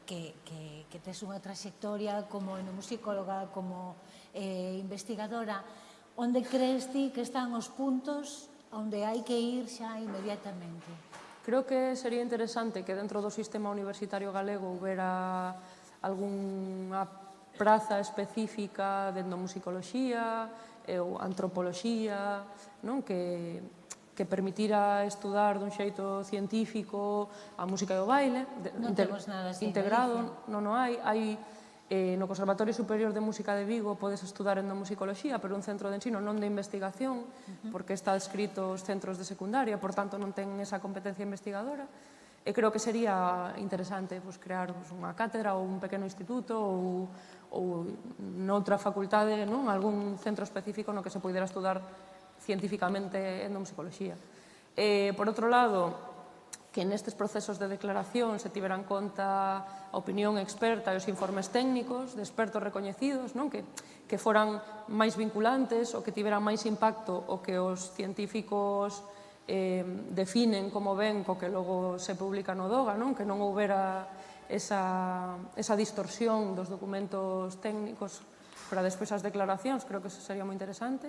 que tes unha trayectoria como etnomusicóloga, como investigadora, onde crees ti que están os puntos onde hai que ir xa inmediatamente? Creo que sería interesante que dentro do sistema universitario galego houbera algunha praza específica de etnomusicoloxía ou antropoloxía, non? Que permitira estudar dun xeito científico a música e o baile. Non temos nada así en integrado, non o hai. No Conservatorio Superior de Música de Vigo podes estudar etnomusicoloxía, pero un centro de ensino non de investigación, porque está adscrito aos centros de secundaria, por tanto non ten esa competencia investigadora. E creo que sería interesante crear unha cátedra ou un pequeno instituto ou noutra facultade, algún centro específico no que se poidera estudar científicamente etnomusicoloxía. Por outro lado, que nestes procesos de declaración se tiveran en conta a opinión experta e os informes técnicos de expertos recoñecidos, que foran máis vinculantes ou que tiveran máis impacto o que os científicos definen como ben co que logo se publica no DOGA, que non houbera esa distorsión dos documentos técnicos para despois as declaracións. Creo que eso sería moi interesante.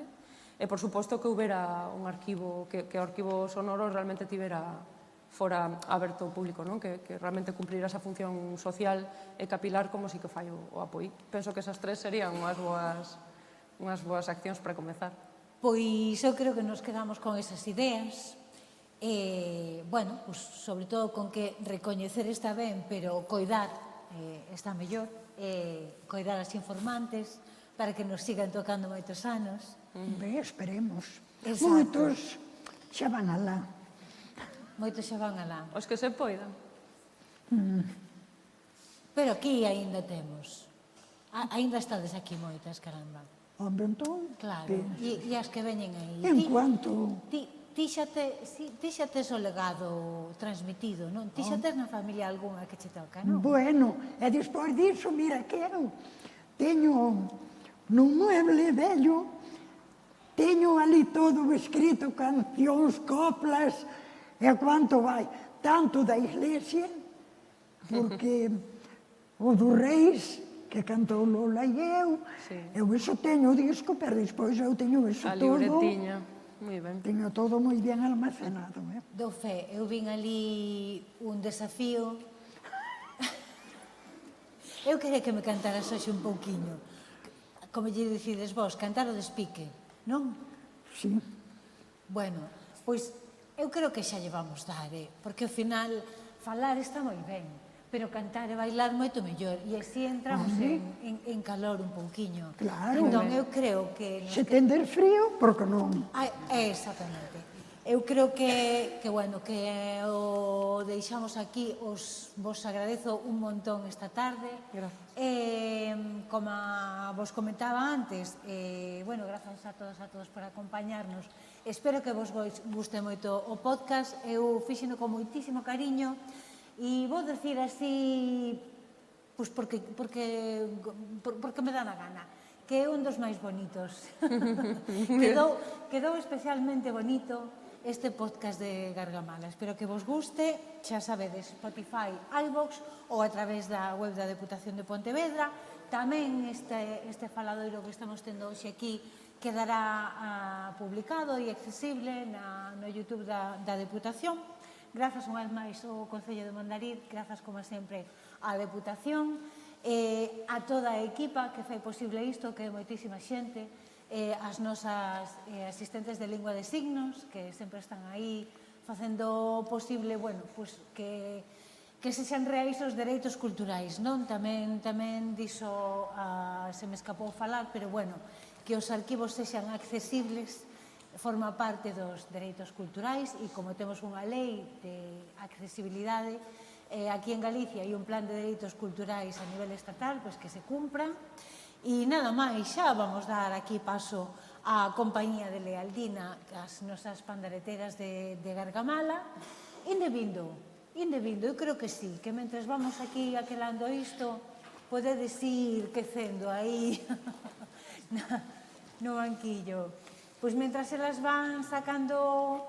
E, por suposto, que houbera un arquivo, que o arquivo sonoro realmente tivera fora aberto ao público, non? Que realmente cumplira esa función social e capilar como si que fai o Apoí. Penso que esas tres serían unhas boas accións para comezar. Pois eu creo que nos quedamos con esas ideas. Bueno, pues, sobre todo con que recoñecer está ben, pero coidar está mellor. Coidar as informantes para que nos sigan tocando moitos anos. Ben, esperemos. Exacto. Moitos xa van alá. Moitos xa van alá. Os que se poidan. Pero aquí aínda temos. Aínda estades aquí moitas, caramba. Hombre, entón, Claro. E as que veñen aí. en cuanto... Ti xa tes o legado transmitido, non? Ti xa tes na familia algunha que che toca, non? Bueno, e despois disso, mira que eu teño nun mueble vello, teño ali todo escrito, cancións, coplas, e quanto vai, tanto da iglesia, porque o dos reis, que cantou Lola e eu iso teño o disco, pero despois eu teño iso A todo. libretiña. Moi ben. Teño todo moi ben almacenado. Dou fe, eu vin ali un desafío. Eu quería que me cantaras hoxe un pouquiño. Como lle decides vos, cantar o despique, non? Sí. Bueno, pois eu creo que xa lle vamos dar, porque ao final falar está moi ben, pero cantar e bailar moito mellor, e así entramos en calor un pouquiño. Claro. Entón eu creo que... Se tender frío, porque non? Exactamente. Eu creo que bueno, que o deixamos aquí, vos agradezo un montón esta tarde. Gracias. Como vos comentaba antes, bueno, grazas a todos por acompañarnos. Espero que vos guste moito o podcast. Eu fixeno con moitísimo cariño e vou decir así, pois porque me dá na gana, que é un dos máis bonitos. Quedou especialmente bonito este podcast de Gargamala. Espero que vos guste, xa sabedes, Spotify, iVoox ou a través da web da Deputación de Pontevedra. Tamén este faladoiro que estamos tendo hoxe aquí quedará publicado e accesible no YouTube da Deputación. Grazas unha vez máis ao Concello de Mondariz, grazas como sempre á Deputación, a toda a equipa que fai posible isto, que é moitísima xente, as nosas asistentes de lingua de signos, que sempre están aí facendo posible, bueno, pues que sexan reais os dereitos culturais, non? Tamén diso se me escapou falar, pero bueno, que os arquivos sexan accesibles, forma parte dos dereitos culturais e como temos unha lei de accesibilidade aquí en Galicia hai un plan de dereitos culturais a nivel estatal, pois que se cumpra. E nada máis, xa vamos dar aquí paso á compañía de Lealdina, as nosas pandareteras de Gargamala. Indebindo, eu creo que sí, que mentres vamos aquí aquelando isto, podedes ir quecendo aí no banquillo. Pois mentras elas van sacando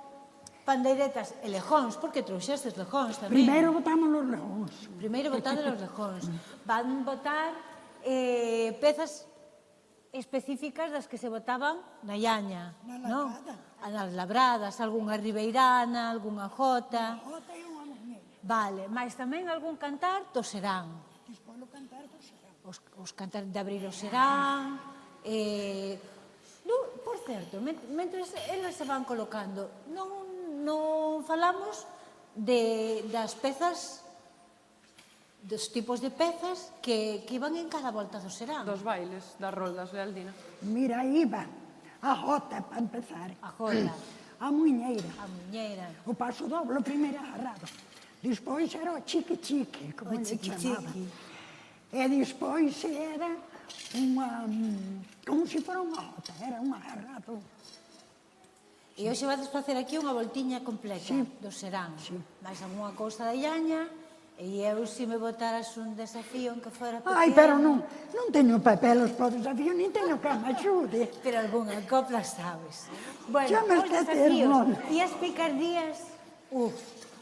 pandeiretas e lejóns, porque trouxestes lejóns tamén. Primeiro botamos os lejóns. Primeiro botando os lejóns. Van botar pezas específicas das que se botaban na llaña, non? Nas labradas, algunha ribeirana, algunha jota. Jota e unha muñeira. Vale, mais tamén algún cantar do serán. Despois o cantar do serán. Os cantar de abrir o serán. Por certo, mentres elas se van colocando, non falamos das pezas, dos tipos de pezas que iban en cada volta do serán. Dos bailes, das roldas de Aldina. Mira, iba a jota, para empezar. A jota. A muñeira. A muñeira. O paso doble, o primeiro agarrado. Despois era o chique-chique, como lle chamaban. E despois era unha... como se fora unha jota, era un agarrado. E hoxe vades facer aquí unha voltiña completa do serán. Mais algunha cousa da llaña, e eu se me botaras un desafío en que fora pequeno... Ai, pero non teño papeles para o desafío, nin teño que me axude. Pero algunha copla sabes. Bueno, Xa me os está desafíos termo. e as picardías, o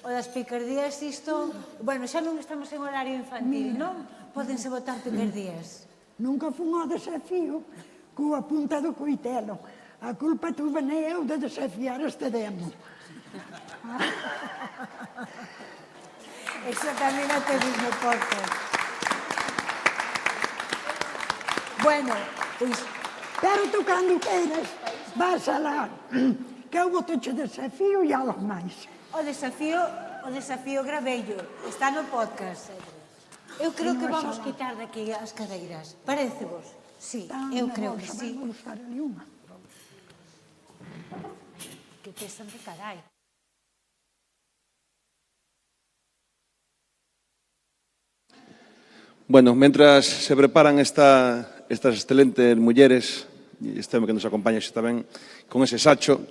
das picardías isto... Bueno, xa non estamos en horario infantil, non? Pódense botar picardías. Nunca fun ao desafío coa punta do coitelo. A culpa tuve eu de desafiar este demo. Eso tamén o tedes no podcast. Bueno, pois... Pero tú cando queiras, vas alá, que eu botoche desafío e algo máis. O desafío gravello, está no podcast. Eu creo que vamos quitar daqui as cadeiras. Parecevos? Sí, eu creo que sí. Vamos buscar ali unha. Que pesan de carai. Bueno, mentras se preparan estas excelentes mulleres, e este home que nos acompaña xe tamén, con ese sacho,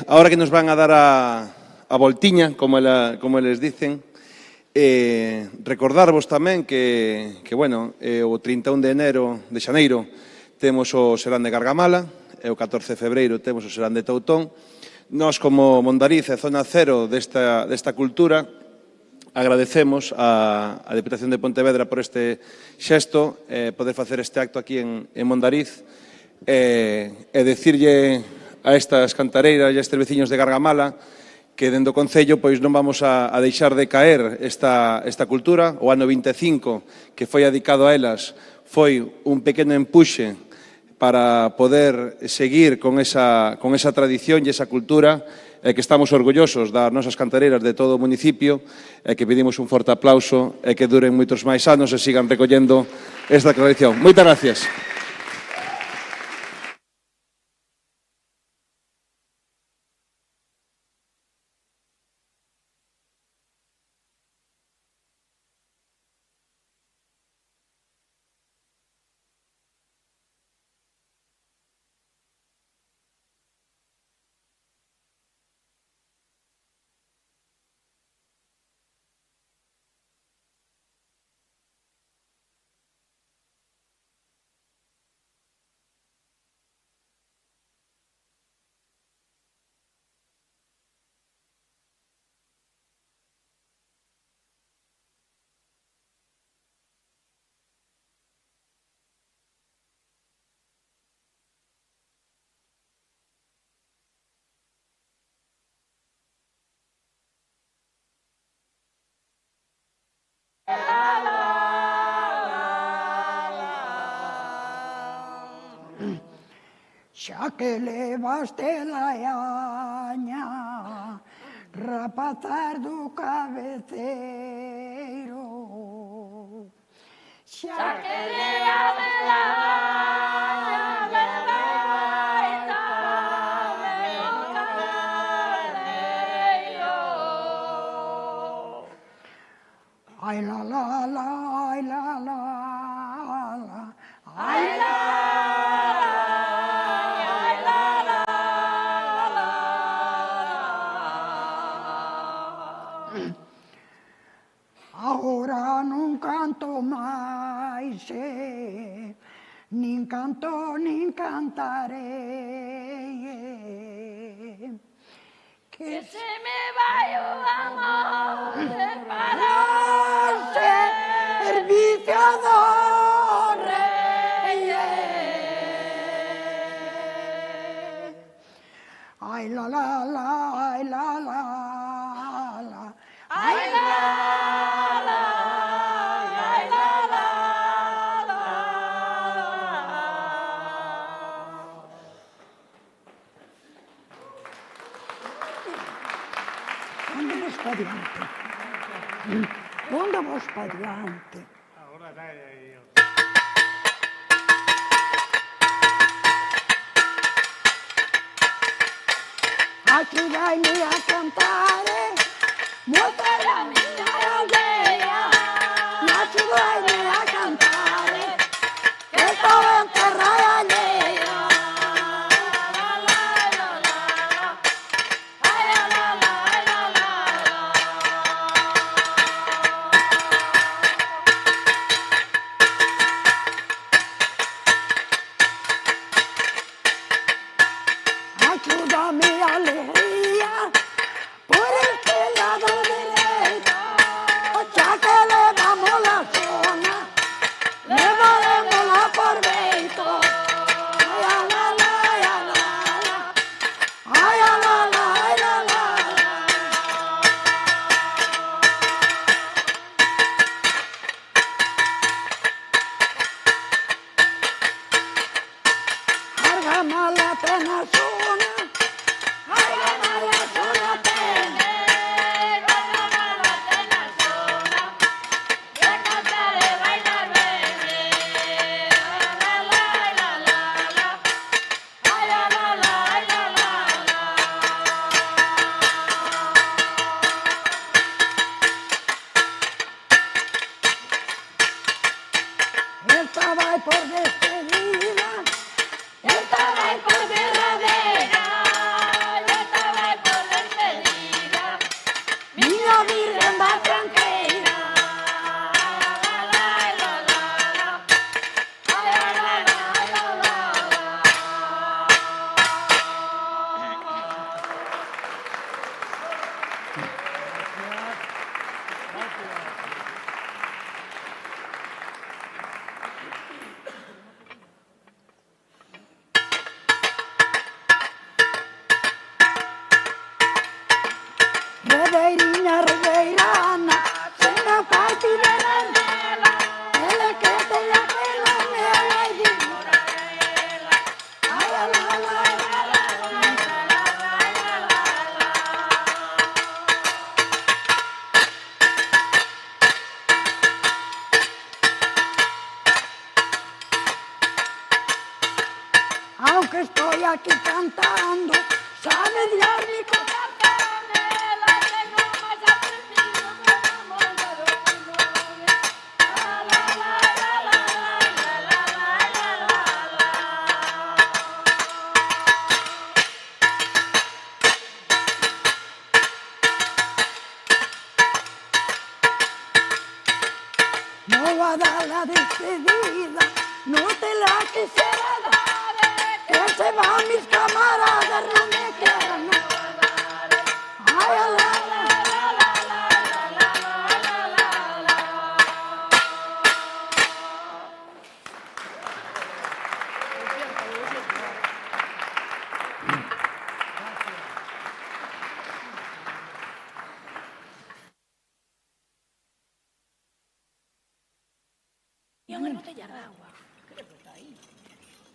ahora que nos van a dar a voltiña, como eles dicen, recordarvos tamén que bueno, o 31 de xaneiro temos o Serán de Gargamala, e o 14 de febreiro temos o Serán de Toutón. Nós, como Mondariz e Zona Cero desta cultura, agradecemos a Deputación de Pontevedra por este xesto, poder facer este acto aquí en Mondariz, e decirlle a estas cantareiras e a estes veciños de Gargamala que dende o Concello pois non vamos a deixar de caer esta cultura. O ano 25, que foi dedicado a elas, foi un pequeno empuxe para poder seguir con esa tradición e esa cultura, que estamos orgullosos das nosas cantareiras de todo o municipio, e que pedimos un forte aplauso e que duren moitos máis anos e sigan recollendo esta tradición. Moitas gracias. Xa que levaste laiaña, rapazar do cabeceiro. Xa que levaste laiaña, ai la la la, ai la la la, ai la la. Agora non canto máis, nin canto, nin cantarei. Que se me vai o amor para o servicio do rei. Ai la la la, ai la la la, ai la la, ai la la la. Andamos para diante. Andamos para diante. Axudaime a cantar, moita da miña aldea. Axudaime a cantar, que estou en terra alea. Axúdame a alegría por este lado derecho, xa que le damos la zona. tena suna, ai la mala suna tena. Esta vai por despedida, esta vai por derradeira, esta vai por despedida, miña virgen da tranqueira. Reveiriña, reveirana, se me parte de la nela, ele que te la pelo nela y di morela. Ay, la, la, la, la, la, aunque estoy aquí cantando, sabe Dios mi corazón. No va a dar la despedida, no te la quisiera dar, que se van mis camaradas, no me quieran dar. Ay, la, la, la, la, la, la, la, la, la. E unha botella de agua. Creo que está aí.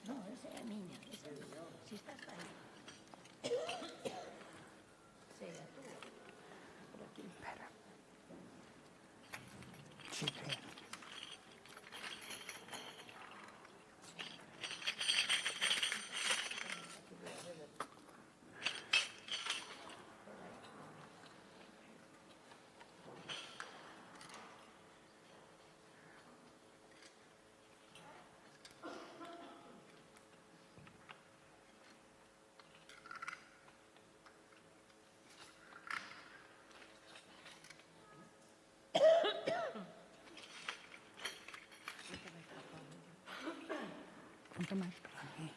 Non, esa é a miña. Si está aí. Sí, a túa. Por aquí. Espera. Sí, sí. Ponte máis para mí.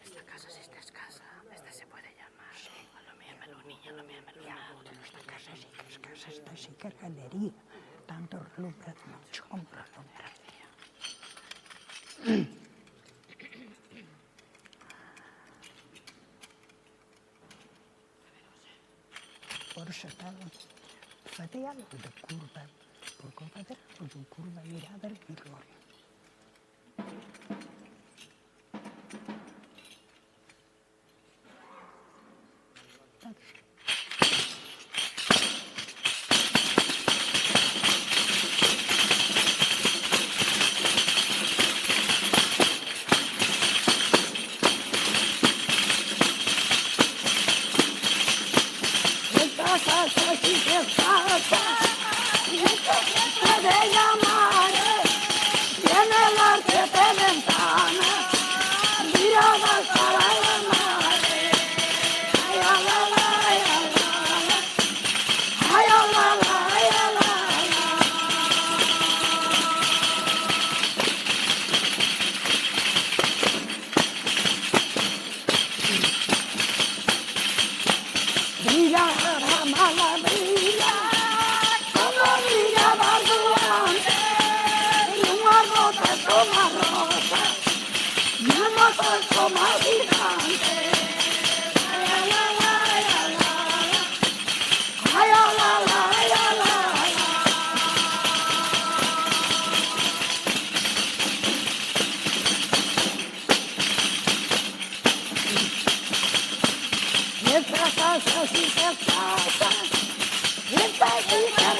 Esta casa, si esta es casa, esta se puede llamar. A lo mía melonilla, a lo mía melonilla. Esta casa sí que es casa, esta sí que es galería. Tanto relumbra mucho como relumbra. Por eso estaba fateado de curva, por culpa de curva mirada al mirror. Esta casa sí que es casa, y esta se puede llamar, tiene las 7 ventanas, miradas para la madre. Ay, la, la, la, ay, la, la, ay, la, la, ay, la, la. Brilla la mala brilla, como brilla Barduante, y una gota toma rosa, y una gota toma gigante. Ay, ay, ay, ay, ay, ay. así se pasa, esta hija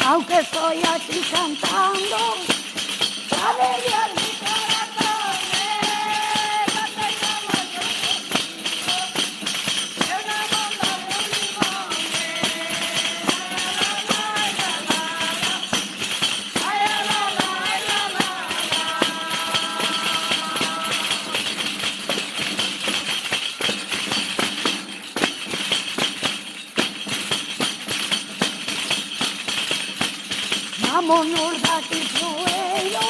aunque estoy aquí cantando, sabe Dios mi corazón, no tengo mucho conmigo, es una bomba de un limón, vámonos de aquí, Cruelo,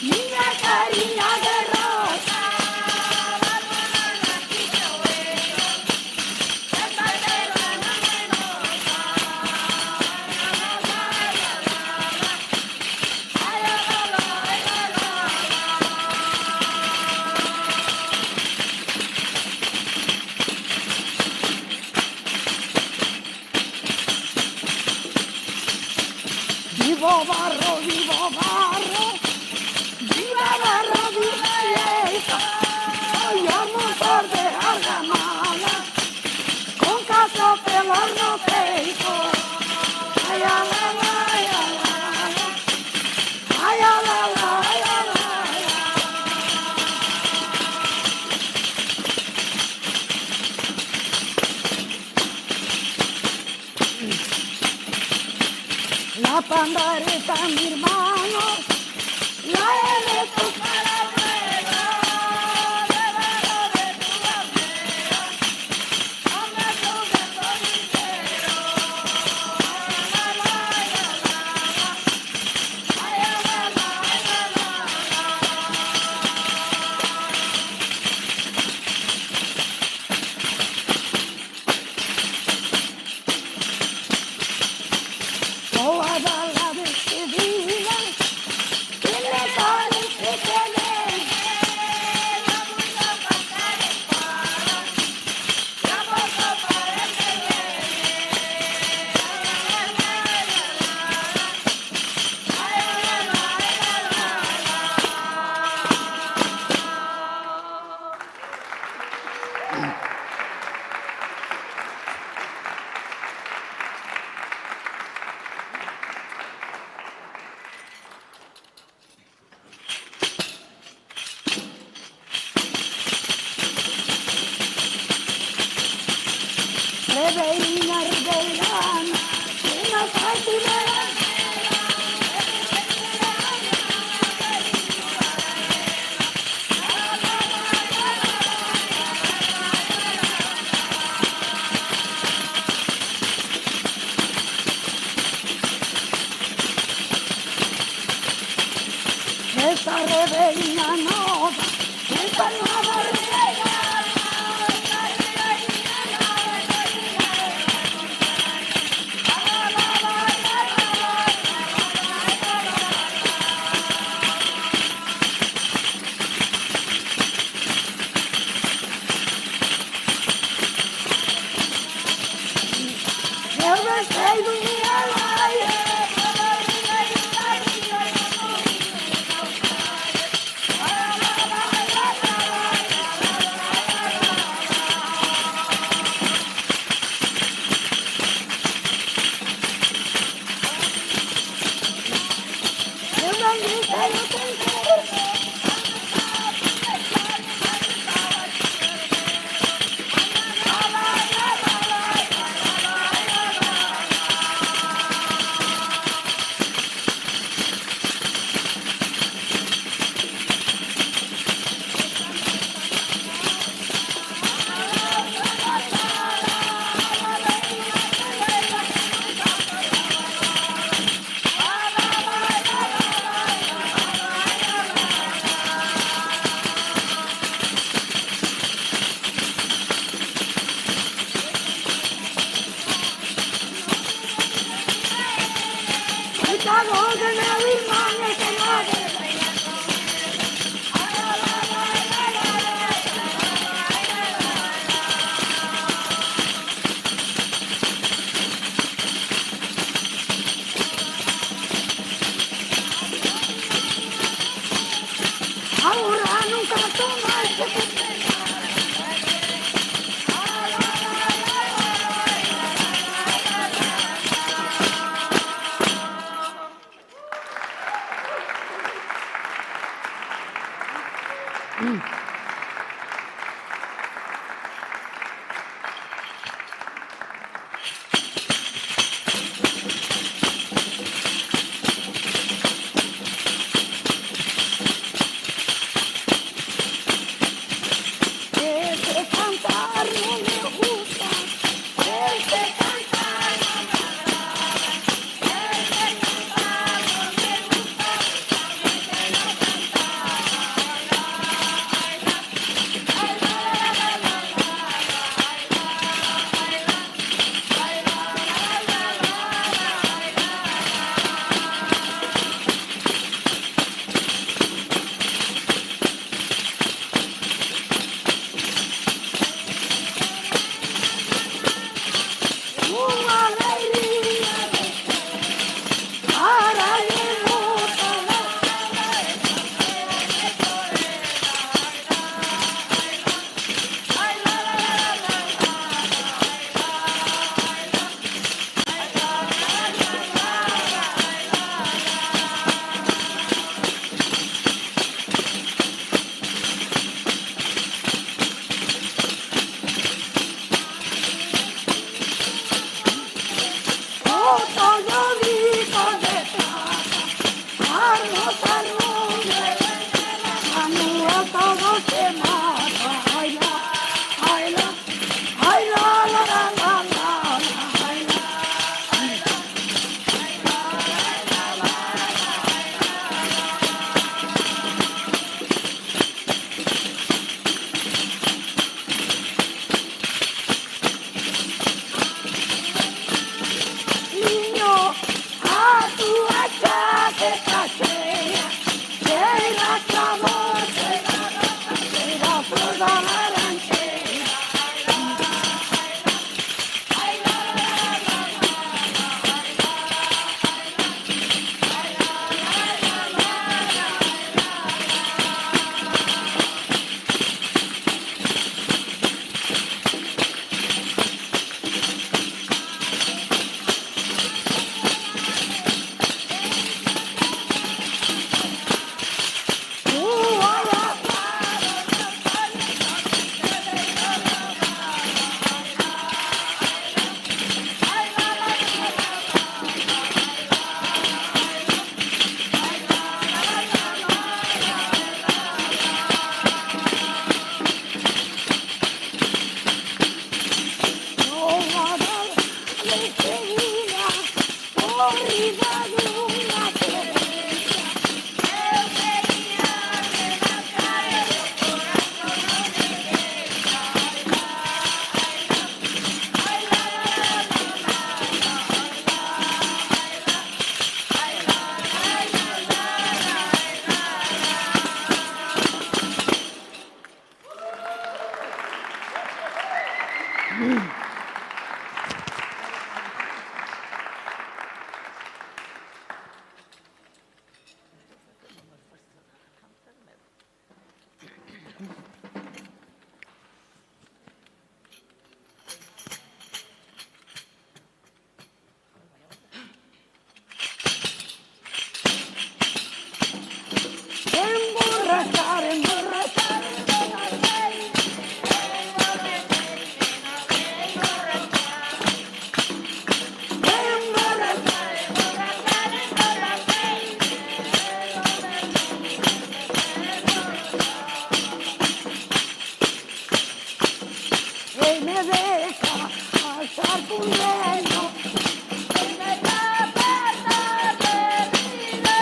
niña Karina de Rosa. Vámonos de aquí, Cruelo, esta tierra no me enoja. Vivo barro, viva barro, viva vieja. Hoy vamos a dejar la mala, con caso pelar no peito. Ay, la, la, la, ay, la, la, la. Ay, la, la, la, ay, la, la, la. La pandareta, mi hermano, la he de tocar a rueda, debajo de tu bandera, donde tú me solitero. La, la, la, la, la, ay, la, la, la, la, la. Voy a dar la despedida, y le doy que te deje. Vamos a pasar el paro, ya poco parece llegue. La, la, la, la, la, ay, la, la, la, la, Rebeina, Ribeirana, una partida. Esta rebeina nova, esta nova rebeina. Eu gostei do minha laia. Eu não gritei, eu tentei. arriba dunha teresa. Eu quería rematar e o corazón non me deixa. Ai, la, ai, la, la, la, ai, la, ai, la, ai, la, emborrachar, emborrachar, emborrachar. Él me deja pasar por medio, él me da pasar perdida.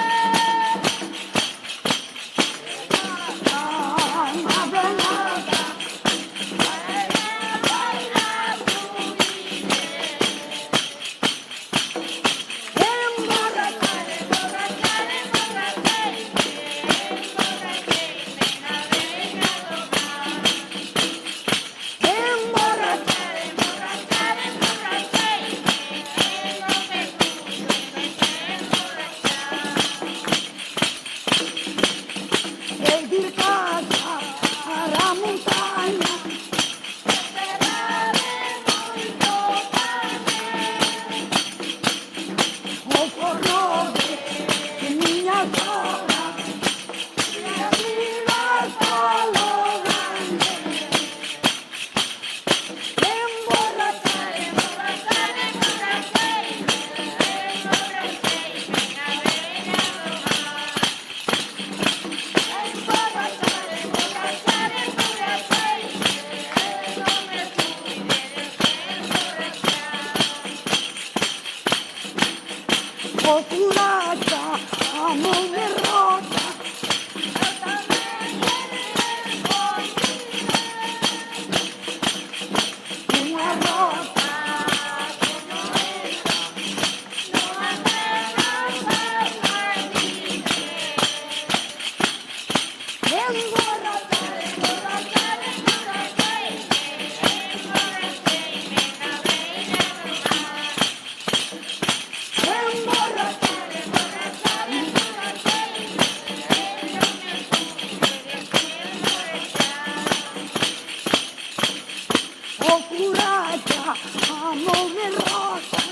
Nada, nada, baila tu vida. Emborrachar, emborrachar, emborrachar, emborrachar, emborrachar, emborrachar. El dir casa a la montaña, o por noche, niña sola, y arriba solo grande. Emborrachar, emborrachar, emborrachar, o curacha, amor de rosa, yo también una rosa como esta, no apenas perdida. Emborrachar, emborrachar, emborrachar, o curacha, amor de rosa,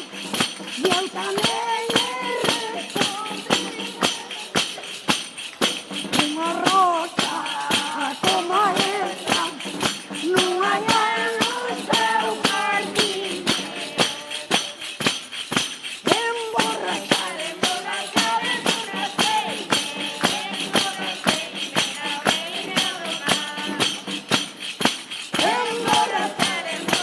y el también una rosa como esta, no hay en el seu jardín. Emborrachar, emborrachar, emborrachar, emborrachar, emborrachar,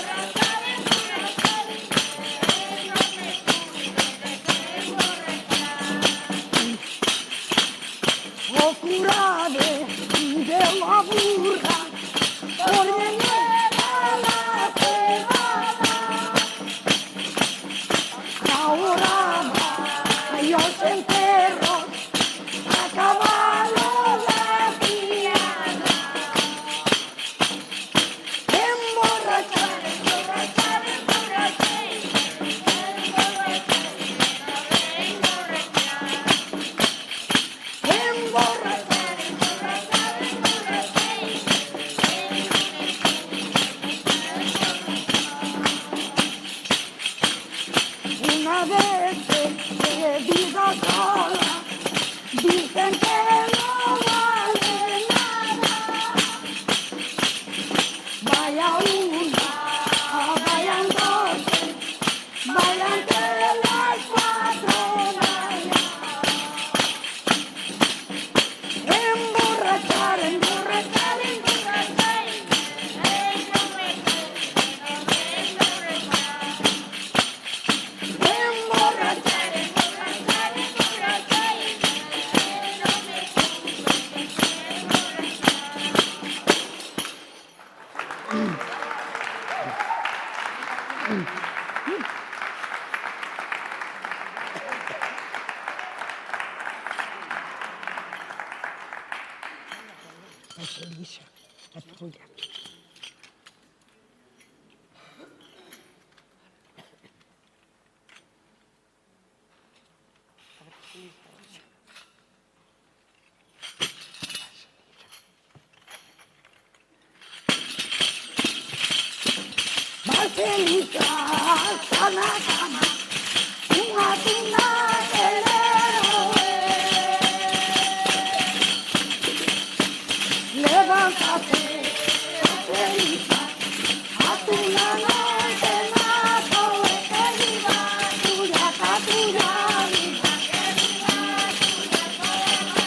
o curade de la burra, por llegar a la cebada. Ahora va, yo se enterro a caballo de piedra. Emborrachar, emborrachar, emborrachar, emborrachar, emborrachar, emborrachar. Una vez de vida sola, dicen que no vale nada. Vaya una, vayan dos, vayan tres las cuatro, vaya. Emborrachar, emborrachar, emborrachar, emborrachar, emborrachar. Elisa, é tuya. Elisa, está na cama, unha tuna de leroe. Levántate, Elisa, a tuna noite na toe, que viva tuya, ca tuya, viva, que viva tuya, toda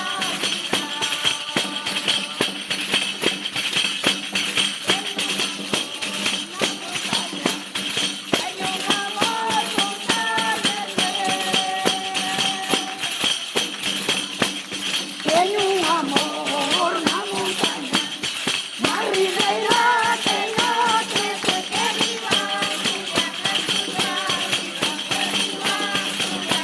Tenho um amor na montanha, na ribeira que não cresce, que viva tuya, que viva tuya,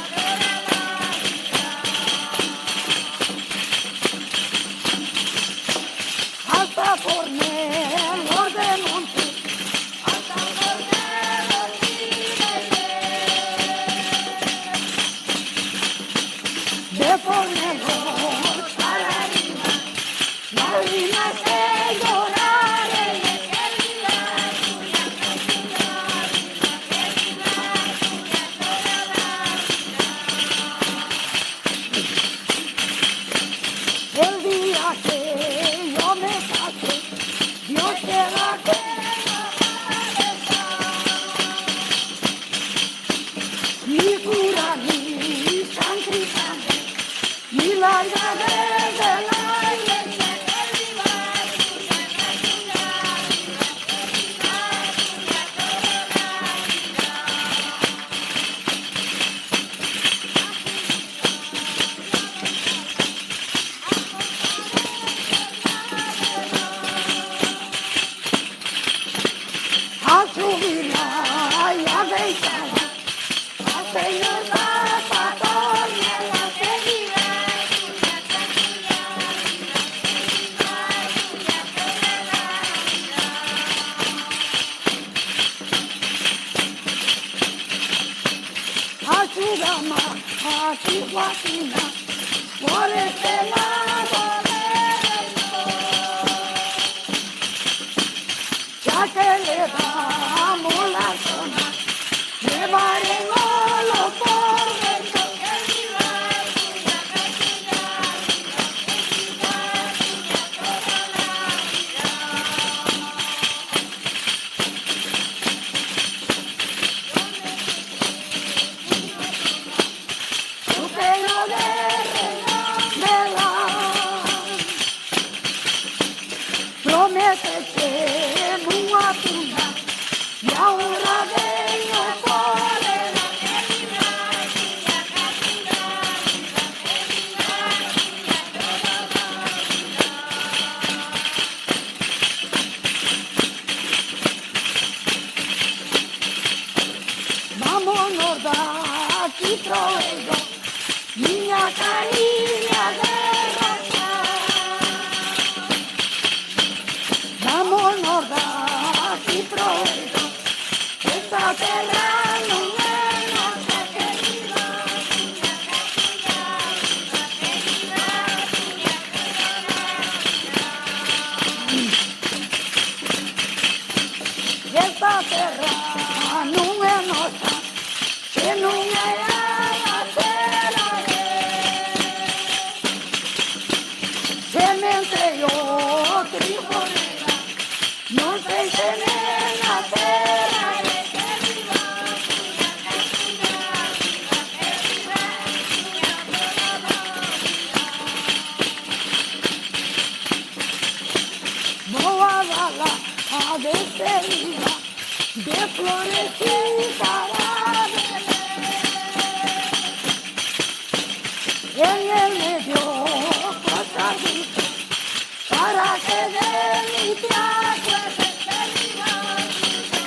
hasta Fornelos de monte, hasta Fornelos de Fornelos para arriba, lágrimas que lloraré, que viva tuya, que viva tuya, toda la vida. El día que yo me case, Dios te va a mi cura, mi sancristante, mi larga desde la iglesia, que viva tuya, que viva tuya, toda la vida. A subirla y a dejarla, a Señor Pastor, que viva tuya, que viva tuya, toda la vida. A su dama, a su Joaquina, por este lado del ya que le damos la zona, llevaremos los por dentro, que viva tuya, que viva tuya, toda la vida. Tu pelo de reina me da, prométete una tuna y ahora vengo por el que viva tuya, que viva tuya, toda la vida. Vámonos de aquí, provecho, niña cariña de rosa. Vámonos de aquí, provecho, esta tierra no me nace, que viva tuya, que viva tuya, toda la vida. Esta tierra no me nosa, que no me haga cera, semente yo trijonera, no sé si me nacerá, que viva tuya, que viva tuya, toda la vida. Boada a despedida de florecita en el medio costadito, para que de mi plato que viva tuya,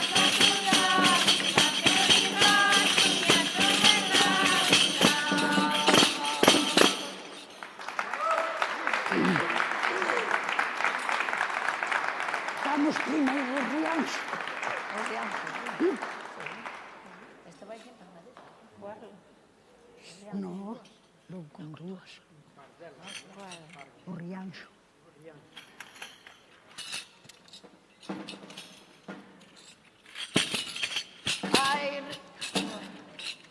No, logo con dúas. O Rianxo.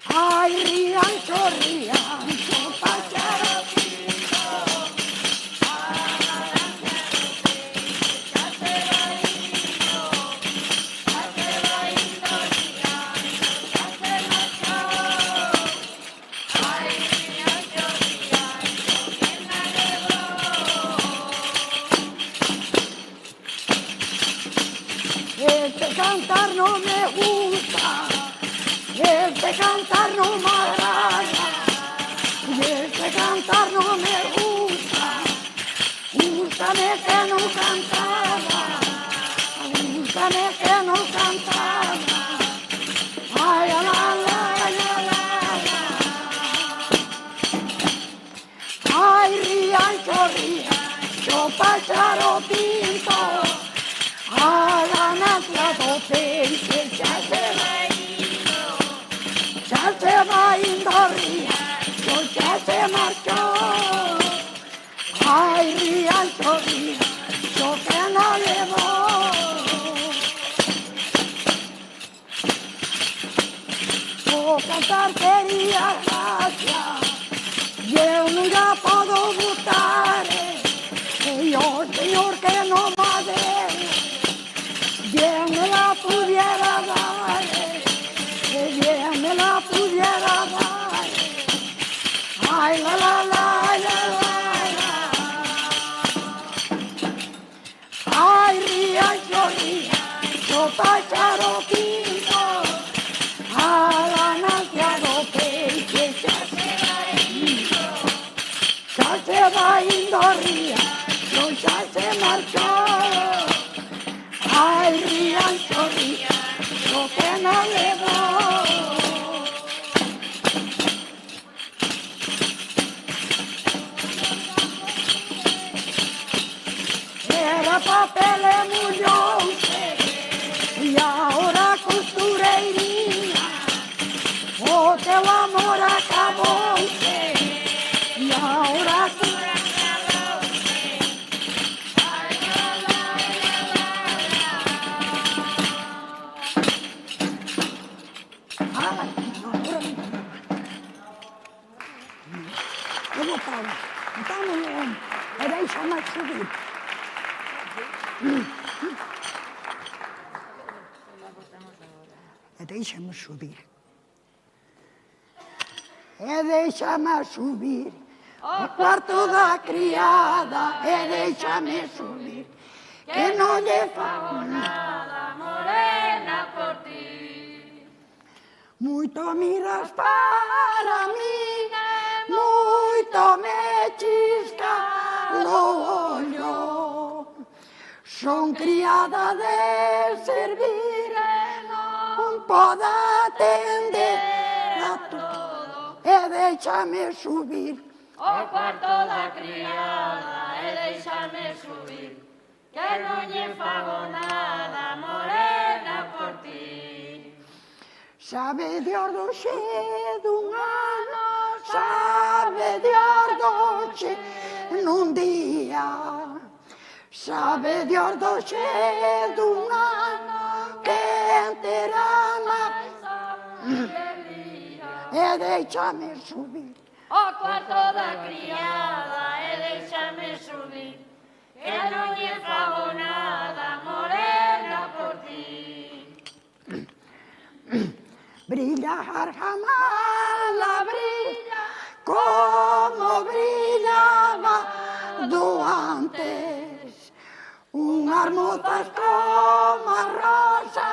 Ai, Rianxo, Rianxo, páxaro pinto. Este cantar no me gusta, este cantar no me agrada, y este cantar no me gusta, gústame que no cantaba, gústame que no cantaba, ay, la, la, la, la, ay, Rianxo, Rianxo, páxaro pinto. A ganancia do peixe xa se vai indo Rianxo, xa se marchou. Ai, Rianxo, Rianxo, que non levou. O cantar quería gracia, e eu non já podo botar, e o Señor que non va ver. Bien me la pudiera dar, bien me la pudiera dar. Ay, la, la, la, la, la, ay, Rianxo, Rianxo, páxaro pinto. A ganancia do peixe xa se vai indo Rianxo, xa se marchou. Ai, Rianxo, Rianxo, que non levou. Era papel e mullouse, e agora costureirinha, o teu amor acabouse, e agora e deixa-me subir. E deixa-me subir. E deixa-me subir ao quarto da criada. E deixa-me subir, que non lle fago nada, morena, por ti. Moito miras para min, moito me chisca no ollo. Son criada de servir, non podo atender a todo. E deixame subir ao cuarto da criada, e deixame subir, que non lle fago nada, morena, por ti. Sabe Dios do xe dun ano, sabe Dios do xe nun día. Sabe Dios do xe dun ano, que entera máis e deixame subir ao cuarto da criada, e deixame subir, que non lle fago nada, morena, por ti. Brilla Argamala, brilla como brillaba do antes. Unhas mozas como a rosa,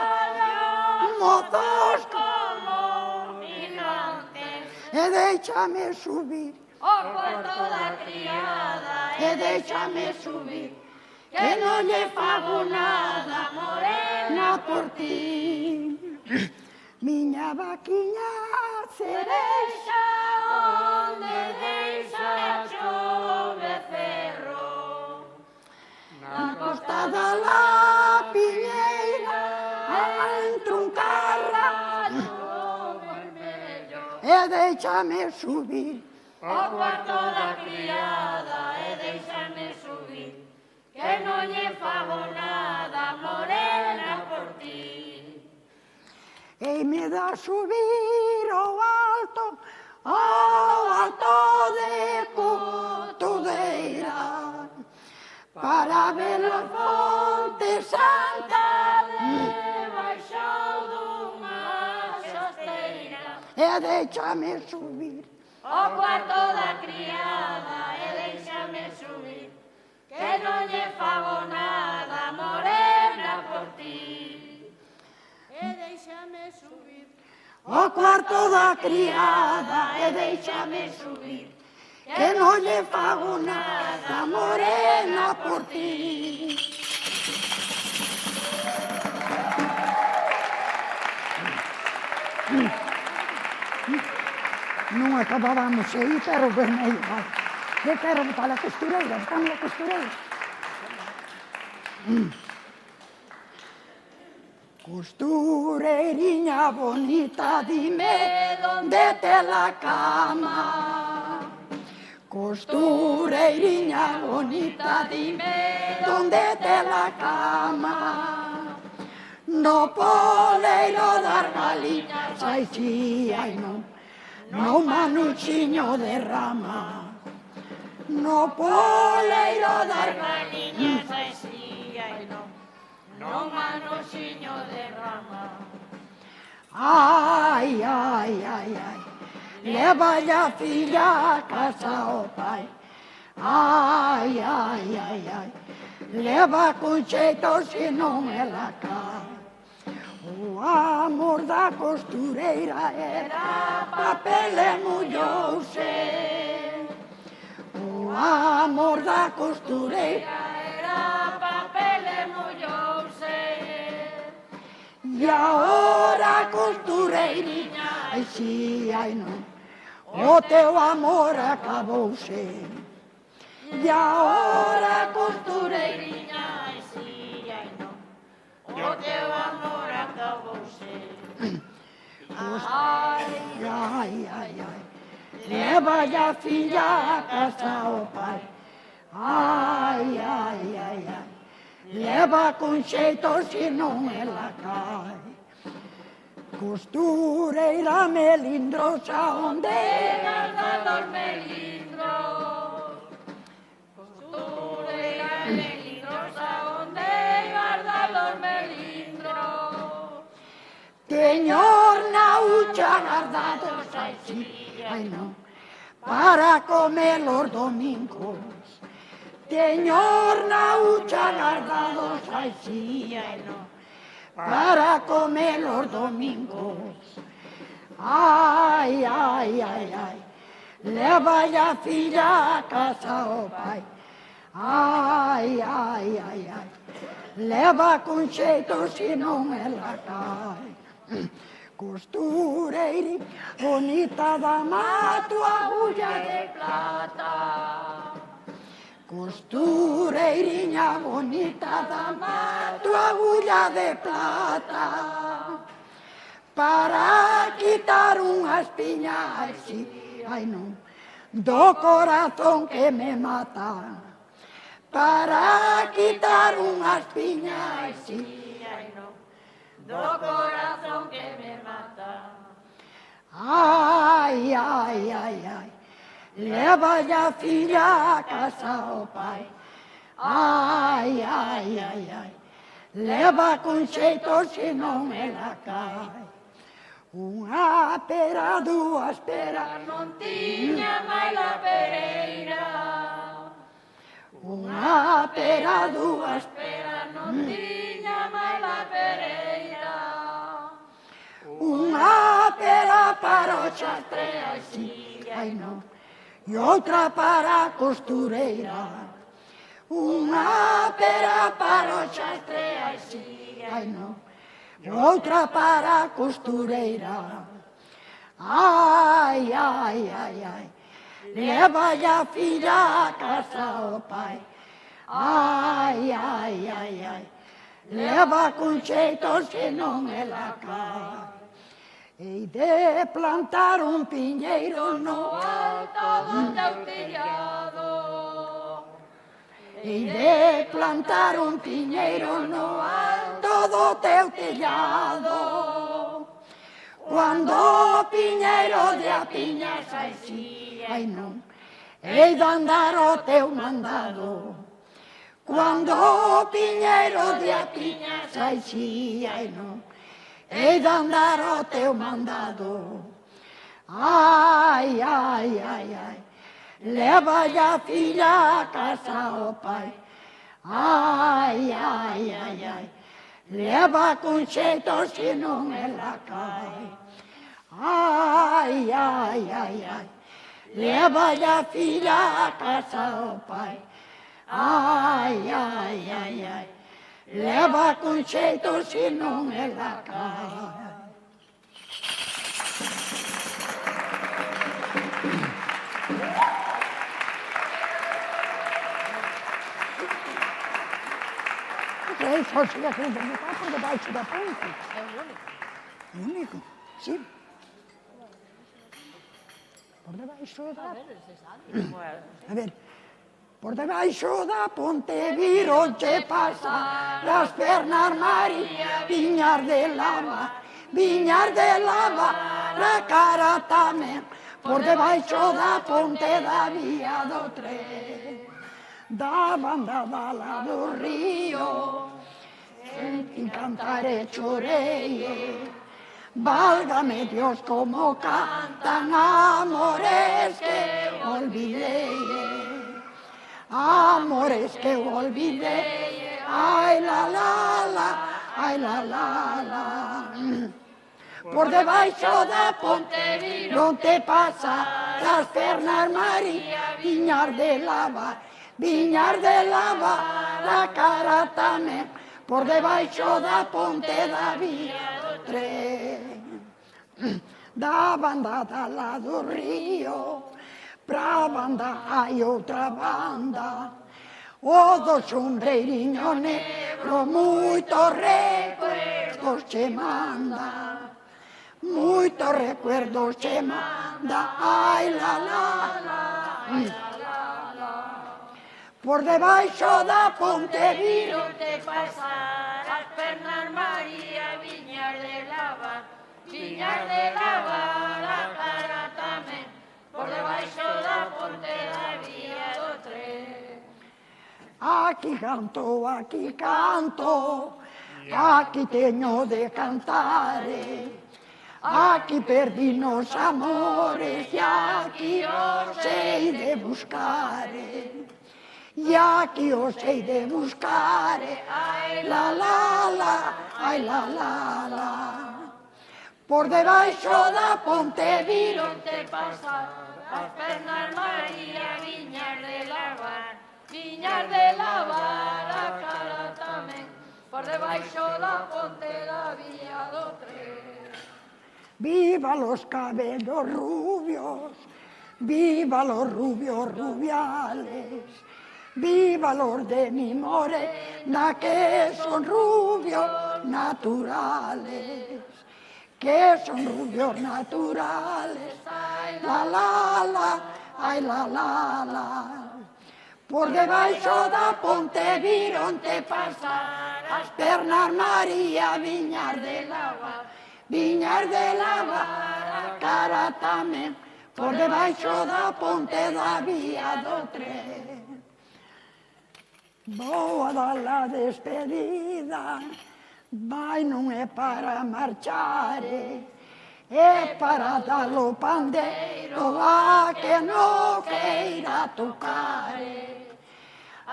mozos como inantes, e deixame subir ao cuarto da criada, e deixame subir, que non lle fago nada, morena, por ti. Miña vaquiña cereixa, onde deixa o becerro, na costa da la piñeira, ai, dentro un carro e déixame subir ao cuarto da criada e déixame subir, que non lle fago nada, morena, por ti. e me dá subir ao alto de Cotodeira, para ver a fonte santa Debaixo dunha xosteira, e déixame subir ao cuarto da criada e déixame subir, que non lle fago nada, morena, por ti. E déixame subir ao cuarto da criada e déixame subir, que non lle fago nada, morena, por ti. Non acabábamos aí, pero vermelho, vai. Eu quero botar a costureira, botamos a costureira. Costureiriña bonita, dime donde te la cama. Costureiriña bonita, dime donde te la cama. No poleiro das galiñas, ai si, ai non, no manuchiño de rama. No poleiro das galiñas, ai si, ai non, no manoxiño de rama. Ai, ai, ai, ai, leva a filla a casa ao pai. Ai, ai, ai, ai, leva con xeito se non ela cae. O amor da costureira era papel e mullouse. O amor da costureira Era papel e mollouse, e agora costureiriña, ai si, ai non, o teu amor acabouse. E agora costureiriña, ai si, ai non, o teu amor acabouse. ai, ai, ai, ai, leva a filla a casa ao pai. Ai, ai, ai, ai, leva con xeito se non ela cae. Costureira melindrosa, onde Guarda os melindros, costureira melindrosa, onde guarda os melindros. teño na hucha guardados, ai si, ai non, para comer los domingos. Teño na hucha guardados, ai si, ai non, para comer los domingos. Ai, ai, ai, ai, leva a filla a casa ao pai. Ai, ai, ai, ai, leva con xeito se non ela cae. Costureiri bonita, dama a tua agulha de plata. Costureiriña bonita, dama a tua agulha de plata. Para quitar unha espiña, ai si, ai non, do corazón que me mata. Para quitar unha espiña, ai si, Ai non, do corazón que me mata. ai, ai, ai, ai, leva a filla a casa ao pai. Ai, ai, ai, ai, leva con xeito se non ela cae. Unha pera, dúas peras, Non tiña máis la pereira, unha pera, dúas pero non tiña máis la pereira. unha pera para o xastre, ai si, ai non, e outra para a costureira. Unha pera para o xastre, ai si, ai non, e outra para a costureira. Ai, ai, ai, ai, leva a filla a casa ao pai. Ai, ai, ai, ai, leva con xeito se non é la cara. Hei de plantar un piñeiro no alto do teu tellado. Hei de plantar un piñeiro no alto do teu tellado. Cuando o piñeiro de a piña saixía, ai non, hei de andar o teu mandado. Cuando o piñeiro de a piña saixía, ai non, hei de andar o teu mandado. Ai, ai, ai, ai, leva a filla a casa ao pai. Ai, ai, ai, ai, leva con xeito se non é la cai. Ai, ai, ai, ai, leva a filla a casa ao pai. Ai, ai, ai, ai, leva con xeito se non é la cai. É só chegar aqui dentro do carro por debaixo da ponte. É o único? É o único, sim. Por debaixo da... A ver, por debaixo da ponte vironche pasar las pernas María, viñar de lava, la cara tamén. Por debaixo da ponte da vía do tren, da banda da la do río, senti cantare chorei. Válgame Dios como cantan amores que olvidei. Amores que olvidei. Ai la la la, ai la la la. Por debaixo da ponte non te pasa las pernas María, viñar de lava, la cara tamén. Por debaixo da ponte da vía do tren, da banda da la do río, pra banda hai outra banda, o do sombreiriño negro, moitos recuerdos che manda. Moitos recuerdos che manda, ai la la la, por debaixo da ponte Vironte pasar as pernas María, viñar de lava, a cara tamén, por debaixo da ponte da vía do tren. Aquí canto, aquí teño de cantar. Aquí perdi nos amores e aquí os hei de buscar. E aquí os hei de buscar. Ai la la la, ai la la la. Por debaixo da ponte vironte pasar as pernas María, viñar de lavar, a cara tamén, por debaixo da ponte da vía do tren. Viva los cabellos rubios, viva los rubios rubiales, viva los de mi morena que son rubios naturales, que son rubios naturales. Ay la la la, ay la la la. Por debaixo da ponte vironte pasar as pernas María, viñar de lava, a cara tamén, por debaixo da ponte da vía do tren. Vou a dar a despedida, vai non é para marchar, é para dar o pandeiro a que non queira tocar.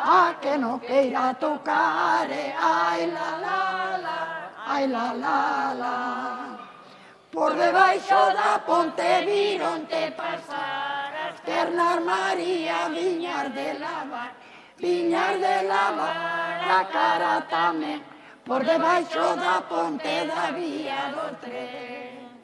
A que non queira tocar, ai la la la, ai la la la. Por debaixo da ponte vironte pasar as pernas María, viñar de lava, a cara tamén, por debaixo da ponte da vía do tren.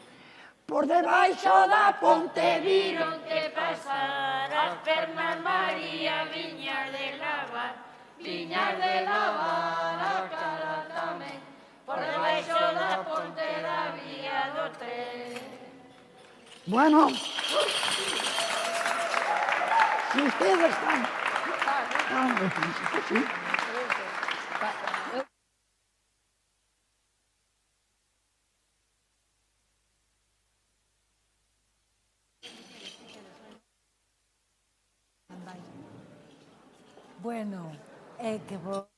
Por debaixo da ponte vironte pasar as pernas María, viñar de lava, viñas de lavar a cara tamén, por debaixo da ponte da vía do tren. Bueno, si ustedes están... Sí. Bueno, que vos